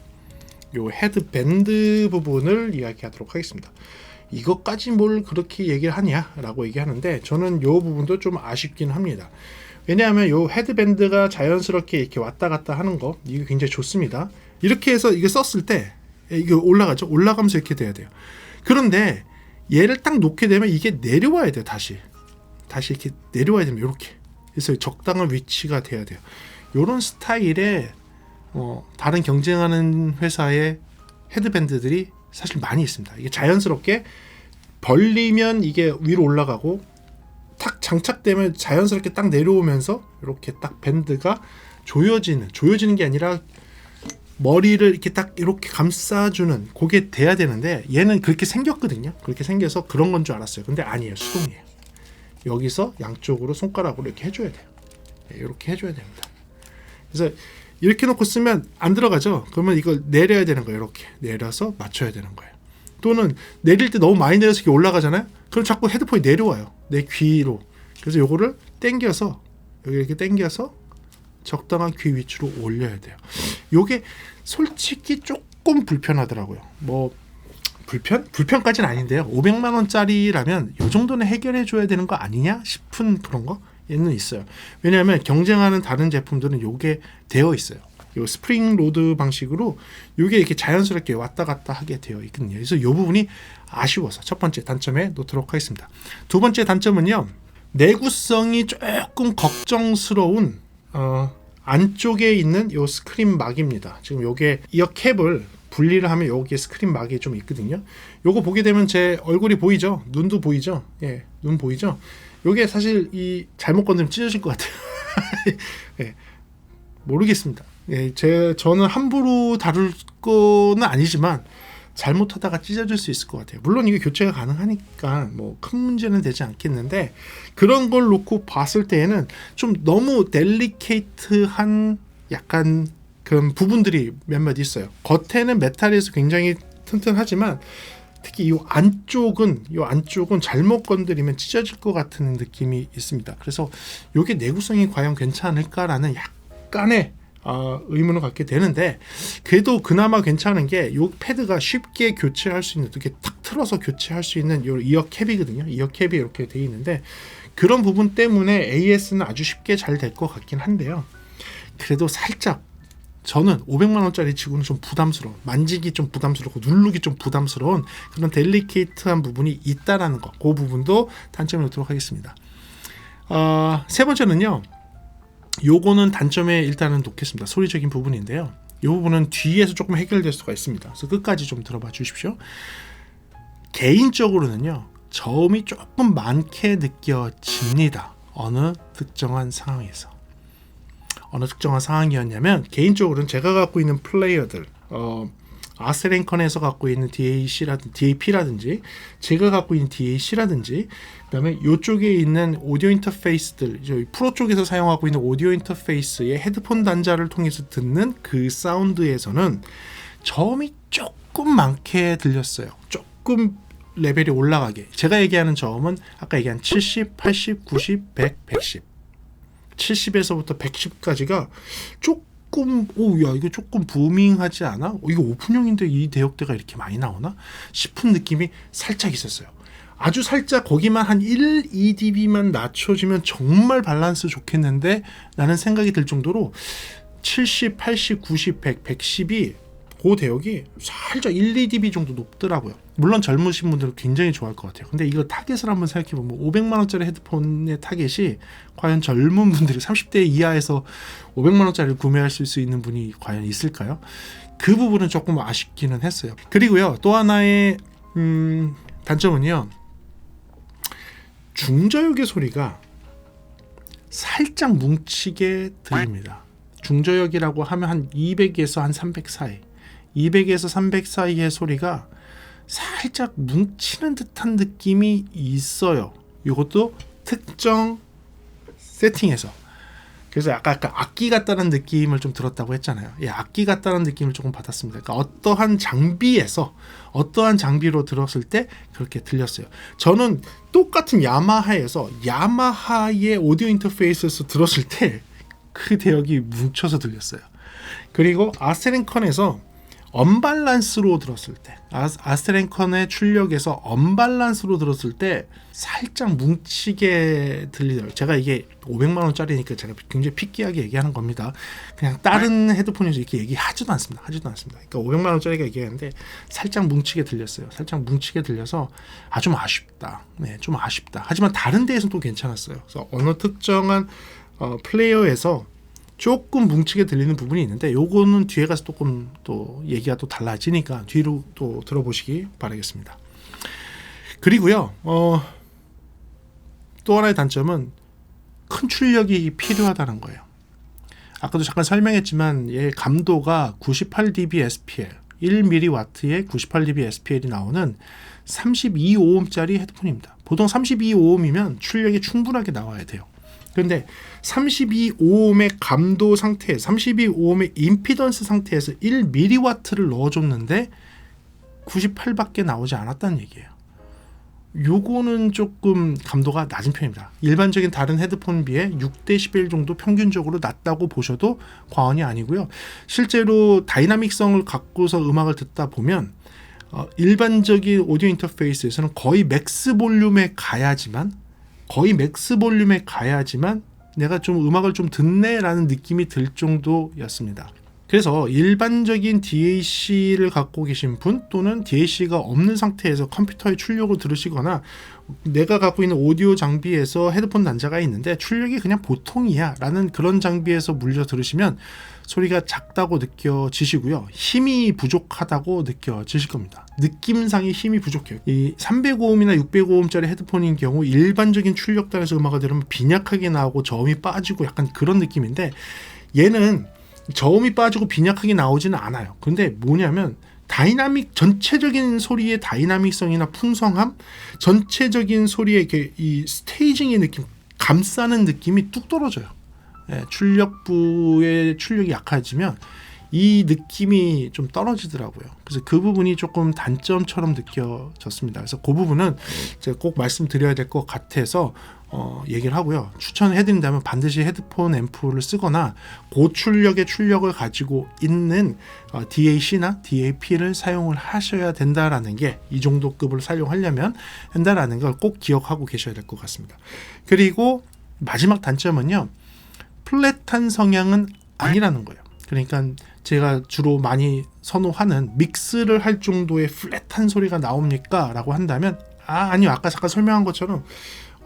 Speaker 1: 요 헤드밴드 부분을 이야기하도록 하겠습니다. 이것까지 뭘 그렇게 얘기를 하냐라고 얘기하는데 저는 요 부분도 좀 아쉽긴 합니다. 왜냐하면 요 헤드밴드가 자연스럽게 이렇게 왔다 갔다 하는 거 이거 굉장히 좋습니다. 이렇게 해서 이거 썼을 때 이거 올라가죠. 올라가면서 이렇게 돼야 돼요. 그런데 얘를 딱 놓게 되면 이게 내려와야 돼요. 다시 이렇게 내려와야 되면 이렇게. 그래서 적당한 위치가 돼야 돼요. 요런 스타일의 다른 경쟁하는 회사의 헤드밴드들이 사실 많이 있습니다. 이게 자연스럽게 벌리면 이게 위로 올라가고 탁 장착되면 자연스럽게 딱 내려오면서 이렇게 딱 밴드가 조여지는 게 아니라 머리를 이렇게 딱 이렇게 감싸주는 그게 돼야 되는데 얘는 그렇게 생겼거든요. 그렇게 생겨서 그런 건 줄 알았어요. 근데 아니에요. 수동이에요. 여기서 양쪽으로 손가락으로 이렇게 해줘야 돼요. 이렇게 해줘야 됩니다. 그래서 이렇게 놓고 쓰면 안 들어가죠. 그러면 이걸 내려야 되는 거예요. 이렇게 내려서 맞춰야 되는 거예요. 또는 내릴 때 너무 많이 내려서 이렇게 올라가잖아요. 그럼 자꾸 헤드폰이 내려와요. 내 귀로. 그래서 요거를 당겨서 여기 이렇게 당겨서 적당한 귀 위치로 올려야 돼요. 요게 솔직히 조금 불편하더라고요. 뭐 불편까지는 아닌데요. 500만 원짜리라면 요 정도는 해결해 줘야 되는 거 아니냐 싶은 그런 거 얘는 있어요. 왜냐하면 경쟁하는 다른 제품들은 요게 되어 있어요. 요 스프링 로드 방식으로 요게 이렇게 자연스럽게 왔다 갔다 하게 되어 있거든요. 그래서 요 부분이 아쉬워서 첫 번째 단점에 놓도록 하겠습니다. 두 번째 단점은요, 내구성이 조금 걱정스러운 안쪽에 있는 요 스크린 막입니다. 지금 요게 이어 캡을 분리를 하면 여기에 스크린 막이 좀 있거든요. 요거 보게 되면 제 얼굴이 보이죠? 눈도 보이죠? 예, 눈 보이죠? 요게 사실 이 잘못 건드리면 찢어질 것 같아요. 예, 모르겠습니다. 예, 저는 함부로 다룰 거는 아니지만 잘못하다가 찢어질 수 있을 것 같아요. 물론 이게 교체가 가능하니까 뭐 큰 문제는 되지 않겠는데 그런 걸 놓고 봤을 때에는 좀 너무 델리케이트한 약간 그런 부분들이 몇몇 있어요. 겉에는 메탈에서 굉장히 튼튼하지만 특히 이 안쪽은 잘못 건드리면 찢어질 것 같은 느낌이 있습니다. 그래서 이게 내구성이 과연 괜찮을까라는 약간의 의문을 갖게 되는데 그래도 그나마 괜찮은 게 이 패드가 쉽게 교체할 수 있는 이렇게 탁 틀어서 교체할 수 있는 이 이어 캡이거든요. 이어 캡이 이렇게 돼 있는데 그런 부분 때문에 AS는 아주 쉽게 잘 될 것 같긴 한데요. 그래도 살짝 저는 500만 원짜리 치고는 좀 부담스러운, 만지기 좀 부담스럽고 누르기 좀 부담스러운 그런 델리케이트한 부분이 있다라는 거, 그 부분도 단점을 놓도록 하겠습니다. 세 번째는요, 요거는 단점에 일단은 놓겠습니다. 소리적인 부분인데요. 이 부분은 뒤에서 조금 해결될 수가 있습니다. 그래서 끝까지 좀 들어봐 주십시오. 개인적으로는요, 저음이 조금 많게 느껴집니다. 어느 특정한 상황에서. 어느 특정한 상황이었냐면 개인적으로는 제가 갖고 있는 플레이어들 아스랭컨에서 갖고 있는 DAP라든지 제가 갖고 있는 DAC라든지 그다음에 이쪽에 있는 오디오 인터페이스들 저희 프로 쪽에서 사용하고 있는 오디오 인터페이스의 헤드폰 단자를 통해서 듣는 그 사운드에서는 저음이 조금 많게 들렸어요. 조금 레벨이 올라가게. 제가 얘기하는 저음은 아까 얘기한 70, 80, 90, 100, 110 70에서부터 110까지가 조금 이거 조금 부밍하지 않아? 이거 오픈형인데 이 대역대가 이렇게 많이 나오나? 싶은 느낌이 살짝 있었어요. 아주 살짝 거기만 한 1, 2dB만 낮춰지면 정말 밸런스 좋겠는데 라는 생각이 들 정도로 70, 80, 90, 100, 110이 그 대역이 살짝 1, 2dB 정도 높더라고요. 물론 젊으신 분들은 굉장히 좋아할 것 같아요. 근데 이거 타겟을 한번 생각해보면 500만 원짜리 헤드폰의 타겟이 과연 젊은 분들이 30대 이하에서 500만 원짜리를 구매할 수 있는 분이 과연 있을까요? 그 부분은 조금 아쉽기는 했어요. 그리고요, 또 하나의 단점은요, 중저역의 소리가 살짝 뭉치게 들립니다. 중저역이라고 하면 한 200에서 한 300 사이. 200에서 300 사이의 소리가 살짝 뭉치는 듯한 느낌이 있어요. 이것도 특정 세팅에서. 그래서 아까 악기 같다는 느낌을 좀 들었다고 했잖아요. 예, 악기 같다는 느낌을 조금 받았습니다. 그러니까 어떠한 장비로 들었을 때 그렇게 들렸어요. 저는 똑같은 야마하의 오디오 인터페이스에서 들었을 때 그 대역이 뭉쳐서 들렸어요. 그리고 아스트랜컨에서 언밸런스로 들었을 때, 아스트랜컨의 출력에서 언밸런스로 들었을 때 살짝 뭉치게 들리더라고요. 제가 이게 500만 원짜리니까 제가 굉장히 피끼하게 얘기하는 겁니다. 그냥 다른 헤드폰에서 이렇게 얘기하지도 않습니다. 그러니까 500만 원짜리가 얘기하는데 살짝 뭉치게 들렸어요. 살짝 뭉치게 들려서 좀 아쉽다. 네, 좀 아쉽다. 하지만 다른 데에서는 또 괜찮았어요. 그래서 어느 특정한 플레이어에서 조금 뭉치게 들리는 부분이 있는데 요거는 뒤에 가서 조금 또 얘기가 또 달라지니까 뒤로 또 들어보시기 바라겠습니다. 그리고요 또 하나의 단점은 큰 출력이 필요하다는 거예요. 아까도 잠깐 설명했지만 얘 감도가 98dB SPL 1mW의 98dB SPL이 나오는 32오음짜리 헤드폰입니다. 보통 32오음이면 출력이 충분하게 나와야 돼요. 그런데 32오음의 감도 상태, 32오음의 임피던스 상태에서 1mW를 넣어줬는데 98밖에 나오지 않았다는 얘기예요. 요거는 조금 감도가 낮은 편입니다. 일반적인 다른 헤드폰 비해 6dB 정도 평균적으로 낮다고 보셔도 과언이 아니고요. 실제로 다이나믹성을 갖고서 음악을 듣다 보면 일반적인 오디오 인터페이스에서는 거의 맥스 볼륨에 가야지만 내가 좀 음악을 좀 듣네라는 느낌이 들 정도였습니다. 그래서 일반적인 DAC를 갖고 계신 분 또는 DAC가 없는 상태에서 컴퓨터의 출력을 들으시거나 내가 갖고 있는 오디오 장비에서 헤드폰 단자가 있는데 출력이 그냥 보통이야 라는 그런 장비에서 물려 들으시면 소리가 작다고 느껴지시고요. 힘이 부족하다고 느껴지실 겁니다. 느낌상의 힘이 부족해요. 이 305음이나 605음짜리 헤드폰인 경우 일반적인 출력단에서 음악을 들으면 빈약하게 나오고 저음이 빠지고 약간 그런 느낌인데 얘는 저음이 빠지고 빈약하게 나오지는 않아요. 근데 뭐냐면 전체적인 소리의 다이나믹성이나 풍성함, 전체적인 소리의 이 스테이징의 느낌, 감싸는 느낌이 뚝 떨어져요. 출력부의 출력이 약해지면 이 느낌이 좀 떨어지더라고요. 그래서 그 부분이 조금 단점처럼 느껴졌습니다. 그래서 그 부분은 제가 꼭 말씀드려야 될 것 같아서 얘기를 하고요. 추천해드린다면 반드시 헤드폰 앰프를 쓰거나 고출력의 출력을 가지고 있는 DAC나 DAP를 사용을 하셔야 된다라는 게 이 정도 급을 사용하려면 한다라는 걸 꼭 기억하고 계셔야 될 것 같습니다. 그리고 마지막 단점은요. 플랫한 성향은 아니라는 거예요. 그러니까 제가 주로 많이 선호하는 믹스를 할 정도의 플랫한 소리가 나옵니까? 라고 한다면 아니요. 아까 잠깐 설명한 것처럼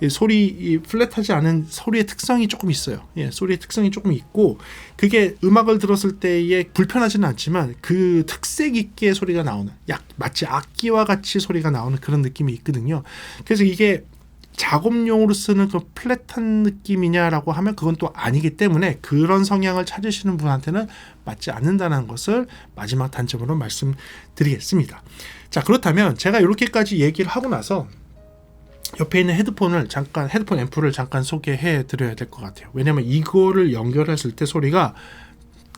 Speaker 1: 이 플랫하지 않은 소리의 특성이 조금 있어요. 소리의 특성이 조금 있고 그게 음악을 들었을 때에 불편하지는 않지만 그 특색 있게 소리가 나오는 마치 악기와 같이 소리가 나오는 그런 느낌이 있거든요. 그래서 이게 작업용으로 쓰는 그 플랫한 느낌이냐라고 하면 그건 또 아니기 때문에 그런 성향을 찾으시는 분한테는 맞지 않는다는 것을 마지막 단점으로 말씀드리겠습니다. 자, 그렇다면 제가 이렇게까지 얘기를 하고 나서 옆에 있는 헤드폰 앰프를 잠깐 소개해 드려야 될 것 같아요. 왜냐면 이거를 연결했을 때 소리가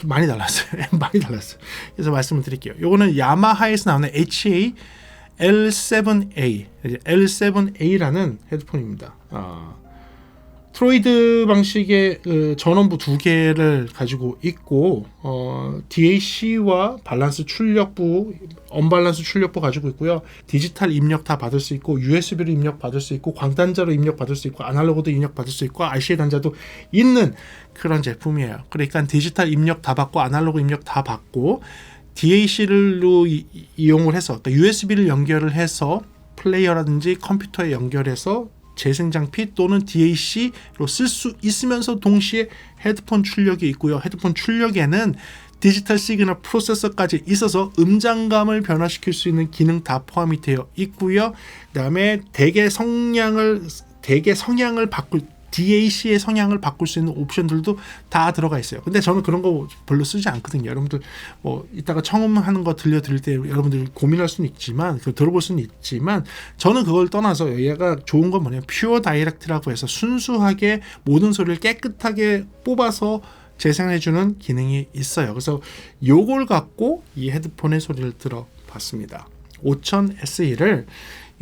Speaker 1: 많이 달랐어요. 그래서 말씀을 드릴게요. 이거는 야마하에서 나오는 HA L7A라는 헤드폰입니다. 트로이드 방식의 전원부 두 개를 가지고 있고 DAC와 밸런스 출력부, 언밸런스 출력부 가지고 있고요. 디지털 입력 다 받을 수 있고 USB로 입력 받을 수 있고 광단자로 입력 받을 수 있고 아날로그도 입력 받을 수 있고 RCA 단자도 있는 그런 제품이에요. 그러니까 디지털 입력 다 받고 아날로그 입력 다 받고 DAC로 이용을 해서 그러니까 USB를 연결을 해서 플레이어라든지 컴퓨터에 연결해서 재생장피 또는 DAC로 쓸 수 있으면서 동시에 헤드폰 출력이 있고요. 헤드폰 출력에는 디지털 시그널 프로세서까지 있어서 음장감을 변화시킬 수 있는 기능 다 포함이 되어 있고요. 그 다음에 대개 성향을 바꿀 DAC의 성향을 바꿀 수 있는 옵션들도 다 들어가 있어요. 근데 저는 그런 거 별로 쓰지 않거든요. 여러분들 뭐 이따가 청음하는 거 들려드릴 때 여러분들 고민할 수는 있지만 들어볼 수는 있지만 저는 그걸 떠나서 얘가 좋은 건 뭐냐면 퓨어 다이렉트라고 해서 순수하게 모든 소리를 깨끗하게 뽑아서 재생해주는 기능이 있어요. 그래서 요걸 갖고 이 헤드폰의 소리를 들어봤습니다. 5000SE를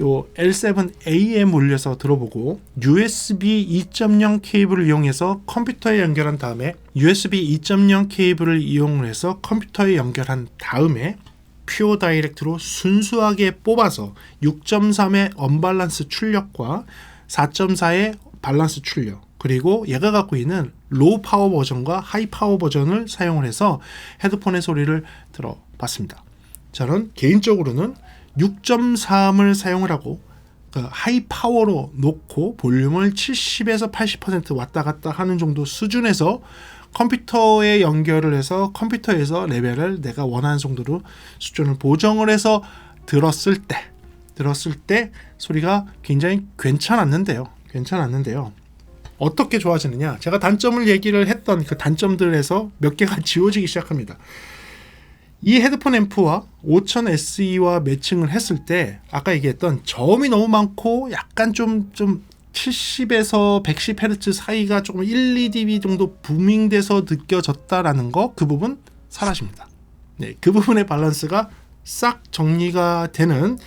Speaker 1: 요 L7A에 몰려서 들어보고 USB 2.0 케이블을 이용해서 컴퓨터에 연결한 다음에 USB 2.0 케이블을 이용해서 컴퓨터에 연결한 다음에 퓨어 다이렉트로 순수하게 뽑아서 6.3의 언밸런스 출력과 4.4의 밸런스 출력 그리고 얘가 갖고 있는 로우 파워 버전과 하이 파워 버전을 사용을 해서 헤드폰의 소리를 들어봤습니다. 저는 개인적으로는 6.3을 사용을 하고 하이 파워로 놓고 볼륨을 70에서 80% 왔다 갔다 하는 정도 수준에서 컴퓨터에 연결을 해서 컴퓨터에서 레벨을 내가 원하는 정도로 수준을 보정을 해서 들었을 때 소리가 굉장히 괜찮았는데요. 어떻게 좋아지느냐? 제가 단점을 얘기를 했던 그 단점들에서 몇 개가 지워지기 시작합니다. 이 헤드폰 앰프와 5000SE와 매칭을 했을 때 아까 얘기했던 저음이 너무 많고 약간 좀 70에서 110Hz 사이가 조금 1, 2dB 정도 부밍돼서 느껴졌다라는 거 그 부분 사라집니다. 네, 그 부분의 밸런스가 싹 정리가 되는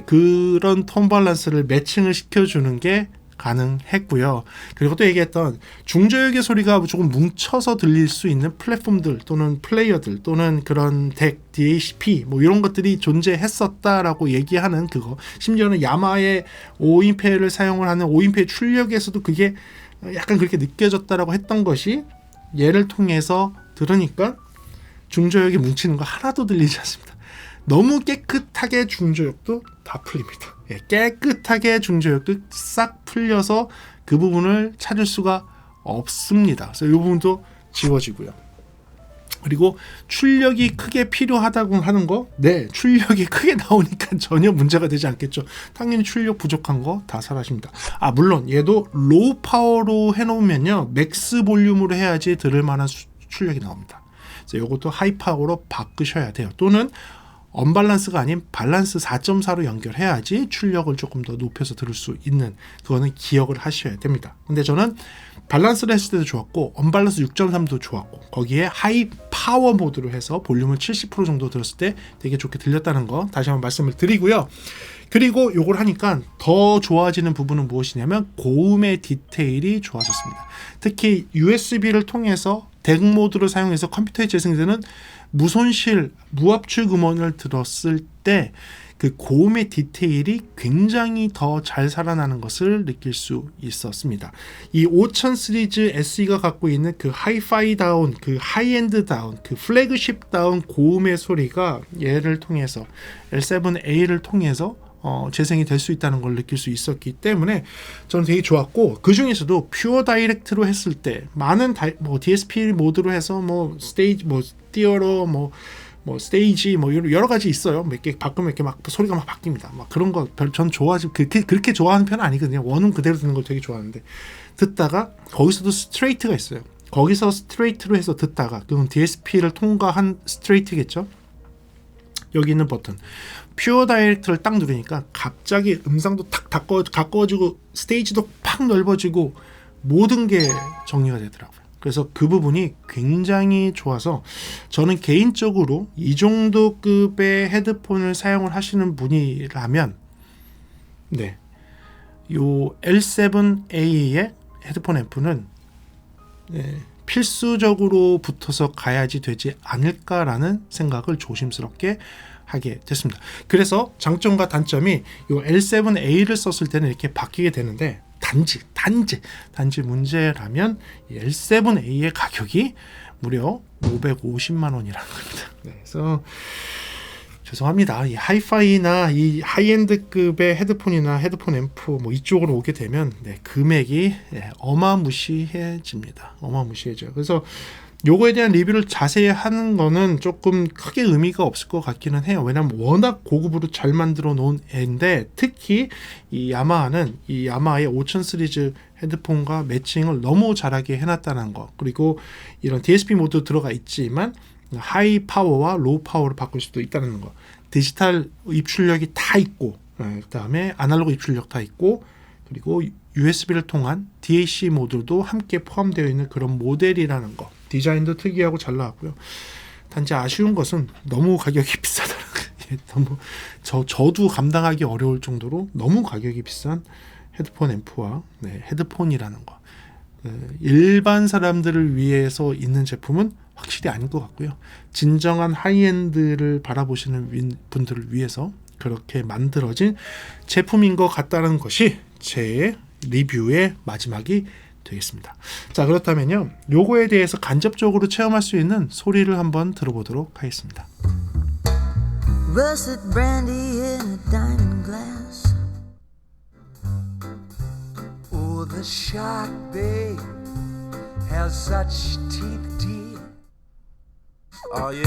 Speaker 1: 그런 톤 밸런스를 매칭을 시켜주는 게 가능했고요. 그리고 또 얘기했던 중저역의 소리가 조금 뭉쳐서 들릴 수 있는 플랫폼들 또는 플레이어들 또는 그런 덱, DACP 뭐 이런 것들이 존재했었다라고 얘기하는 그거 심지어는 야마의 5인페를 사용을 하는 5인페 출력에서도 그게 약간 그렇게 느껴졌다라고 했던 것이 얘를 통해서 들으니까 중저역이 뭉치는 거 하나도 들리지 않습니다. 너무 깨끗하게 중저역도 다 풀립니다. 깨끗하게 중저역도 싹 풀려서 그 부분을 찾을 수가 없습니다. 그래서 이 부분도 지워지고요. 그리고 출력이 크게 필요하다고 하는 거, 네, 출력이 크게 나오니까 전혀 문제가 되지 않겠죠. 당연히 출력 부족한 거 다 사라집니다. 물론 얘도 로우 파워로 해놓으면요, 맥스 볼륨으로 해야지 들을 만한 출력이 나옵니다. 그래서 이것도 하이 파워로 바꾸셔야 돼요. 또는 언밸런스가 아닌 밸런스 4.4로 연결해야지 출력을 조금 더 높여서 들을 수 있는 그거는 기억을 하셔야 됩니다. 근데 저는 밸런스를 했을 때도 좋았고 언밸런스 6.3도 좋았고 거기에 하이 파워 모드로 해서 볼륨을 70% 정도 들었을 때 되게 좋게 들렸다는 거 다시 한번 말씀을 드리고요. 그리고 요걸 하니까 더 좋아지는 부분은 무엇이냐면 고음의 디테일이 좋아졌습니다. 특히 USB를 통해서 덱 모드를 사용해서 컴퓨터에 재생되는 무손실, 무압축 음원을 들었을 때 그 고음의 디테일이 굉장히 더 잘 살아나는 것을 느낄 수 있었습니다. 이 5000 시리즈 SE가 갖고 있는 그 하이파이 다운, 그 하이엔드 다운, 그 플래그십 다운 고음의 소리가 얘를 통해서 L7A를 통해서 재생이 될 수 있다는 걸 느낄 수 있었기 때문에 저는 되게 좋았고 그 중에서도 퓨어 다이렉트로 했을 때 많은 DSP 모드로 해서 스테이지 스티어로 스테이지 여러 가지 있어요. 몇 개 바꾸면 이렇게 막 소리가 막 바뀝니다. 막 그런 거 전 좋아하지 그렇게 좋아하는 편은 아니거든요. 원음 그대로 듣는 걸 되게 좋아하는데 듣다가 거기서도 스트레이트가 있어요. 거기서 스트레이트로 해서 듣다가 그건 DSP를 통과한 스트레이트겠죠. 여기 있는 버튼 퓨어 다이렉트를 딱 누르니까 갑자기 음상도 탁 가까워지고 스테이지도 팍 넓어지고 모든 게 정리가 되더라고요. 그래서 그 부분이 굉장히 좋아서 저는 개인적으로 이 정도 급의 헤드폰을 사용을 하시는 분이라면 네, 요 L7A의 헤드폰 앰프는 필수적으로 붙어서 가야지 되지 않을까라는 생각을 조심스럽게 하게 됐습니다. 그래서 장점과 단점이 요 L7A를 썼을 때는 이렇게 바뀌게 되는데 단지 문제라면 L7A의 가격이 무려 550만 원이라는 겁니다. 그래서 죄송합니다. 이 하이파이나 이 하이엔드급의 헤드폰이나 헤드폰 앰프 이쪽으로 오게 되면 금액이 어마무시해집니다. 어마무시해져요. 그래서 요거에 대한 리뷰를 자세히 하는 거는 조금 크게 의미가 없을 것 같기는 해요. 왜냐면 워낙 고급으로 잘 만들어 놓은 애인데, 특히 이 야마하는 이 야마하의 5000 시리즈 헤드폰과 매칭을 너무 잘하게 해놨다는 거, 그리고 이런 DSP 모드 들어가 있지만 하이 파워와 로우 파워를 바꿀 수도 있다는 거, 디지털 입출력이 다 있고, 그 다음에 아날로그 입출력 다 있고, 그리고 USB를 통한 DAC 모드도 함께 포함되어 있는 그런 모델이라는 거. 디자인도 특이하고 잘 나왔고요. 단지 아쉬운 것은 너무 가격이 비싸다는 거. 너무 저도 감당하기 어려울 정도로 너무 가격이 비싼 헤드폰 앰프와 헤드폰이라는 거. 일반 사람들을 위해서 있는 제품은 확실히 아닌 것 같고요. 진정한 하이엔드를 바라보시는 분들을 위해서 그렇게 만들어진 제품인 것 같다는 것이 제 리뷰의 마지막이 되겠습니다. 자, 그렇다면요, 요거에 대해서 간접적으로 체험할 수 있는 소리를 한번 들어보도록 하겠습니다.
Speaker 2: Russet brandy in a diamond glass. Oh, the shark, babe, has such teeth, dear.
Speaker 3: Oh yeah,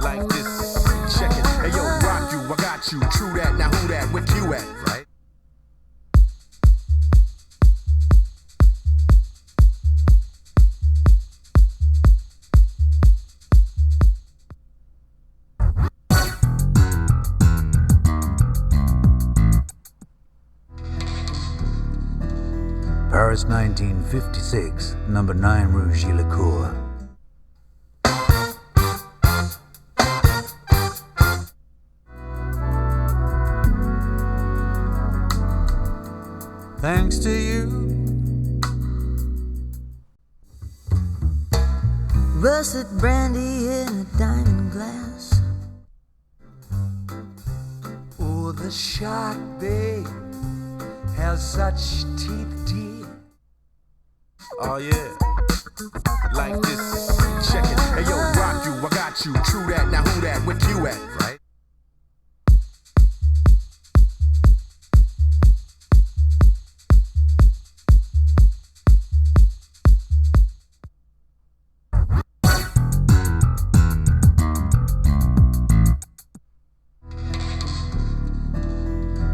Speaker 3: like this. Check it. Hey yo, rock you, I got you. True that. Now who that? Where you at? Right.
Speaker 4: Paris 1956, number 9 Rue Gillicourt. Thanks to you,
Speaker 2: Russet brandy in a diamond glass. Oh, the shark, babe, has such teeth, dear.
Speaker 3: Oh yeah, like this. Check it. Hey yo, rock you, I got you. True that. Now who that? Where you at? Right.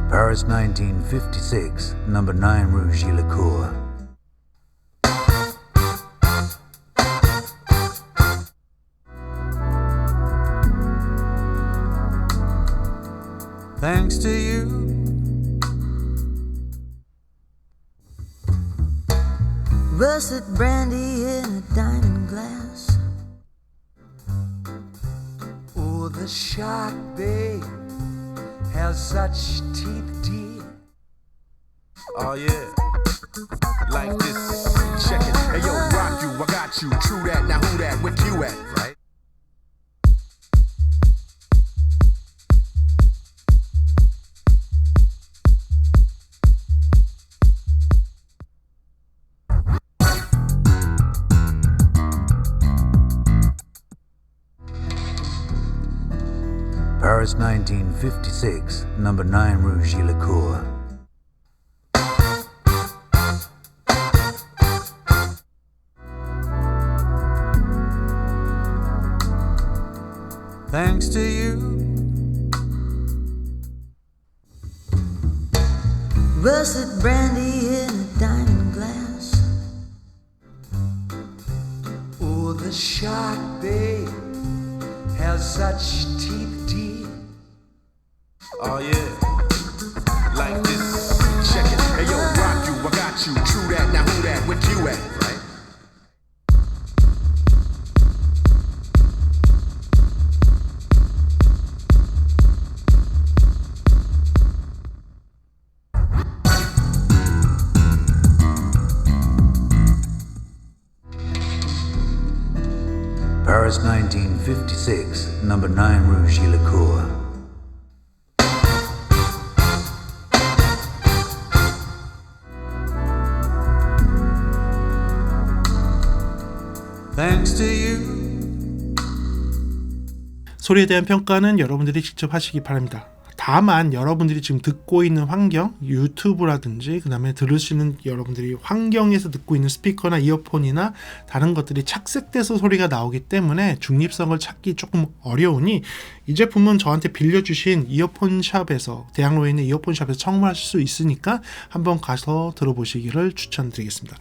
Speaker 4: Paris 1956, number 9 Rue Gillicourt. Thanks to you,
Speaker 2: Russet brandy in a diamond glass. Oh, the shark, babe, has such teeth, dear.
Speaker 3: Oh yeah, like this. Check it. Hey yo, rock you, I got you. True that. Now who that? Where you at? Right.
Speaker 4: Paris 1956, number 9 Rue Gillicourt. Thanks to you,
Speaker 2: Russet brandy in a diamond glass. Oh, the shark, babe, has such teeth, dear.
Speaker 3: Oh yeah, like this. Check it. Hey yo, rock you, I got you. True that. Now who that? Where you at? Right.
Speaker 4: Paris 1956, number 9 Rue Gillicourt. Thanks to you.
Speaker 1: 소리에 대한 평가는 여러분들이 직접 하시기 바랍니다. 다만 여러분들이 지금 듣고 있는 환경, 유튜브라든지 그 다음에 들으시는 여러분들이 환경에서 듣고 있는 스피커나 이어폰이나 다른 것들이 착색돼서 소리가 나오기 때문에 중립성을 찾기 조금 어려우니 이 제품은 저한테 빌려주신 이어폰샵에서, 대학로에 있는 이어폰샵에서 청구하실 수 있으니까 한번 가서 들어보시기를 추천드리겠습니다.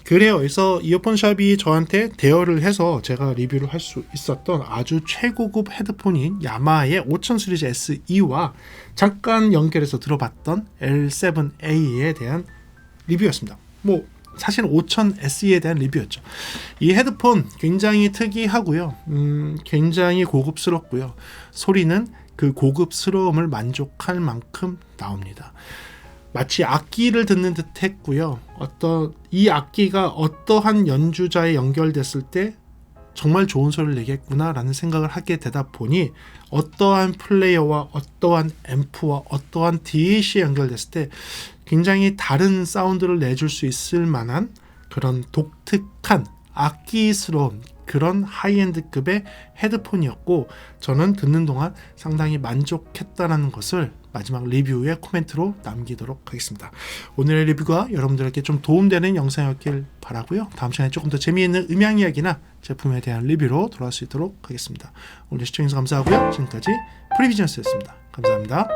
Speaker 1: 그래요. 그래서 이어폰샵이 저한테 대여를 해서 제가 리뷰를 할 수 있었던 아주 최고급 헤드폰인 야마하의 5000 시리즈 SE와 잠깐 연결해서 들어봤던 L7A에 대한 리뷰였습니다. 뭐 사실 5000 SE에 대한 리뷰였죠. 이 헤드폰 굉장히 특이하고요. 굉장히 고급스럽고요. 소리는 그 고급스러움을 만족할 만큼 나옵니다. 마치 악기를 듣는 듯 했고요. 이 악기가 어떠한 연주자에 연결됐을 때 정말 좋은 소리를 내겠구나 라는 생각을 하게 되다 보니 어떠한 플레이어와 어떠한 앰프와 어떠한 DAC에 연결됐을 때 굉장히 다른 사운드를 내줄 수 있을 만한 그런 독특한 악기스러운 그런 하이엔드급의 헤드폰이었고 저는 듣는 동안 상당히 만족했다라는 것을 마지막 리뷰의 코멘트로 남기도록 하겠습니다. 오늘의 리뷰가 여러분들에게 좀 도움되는 영상이었길 바라고요. 다음 시간에 조금 더 재미있는 음향 이야기나 제품에 대한 리뷰로 돌아올 수 있도록 하겠습니다. 오늘 시청해주셔서 감사하고요. 지금까지 프리비전스였습니다. 감사합니다.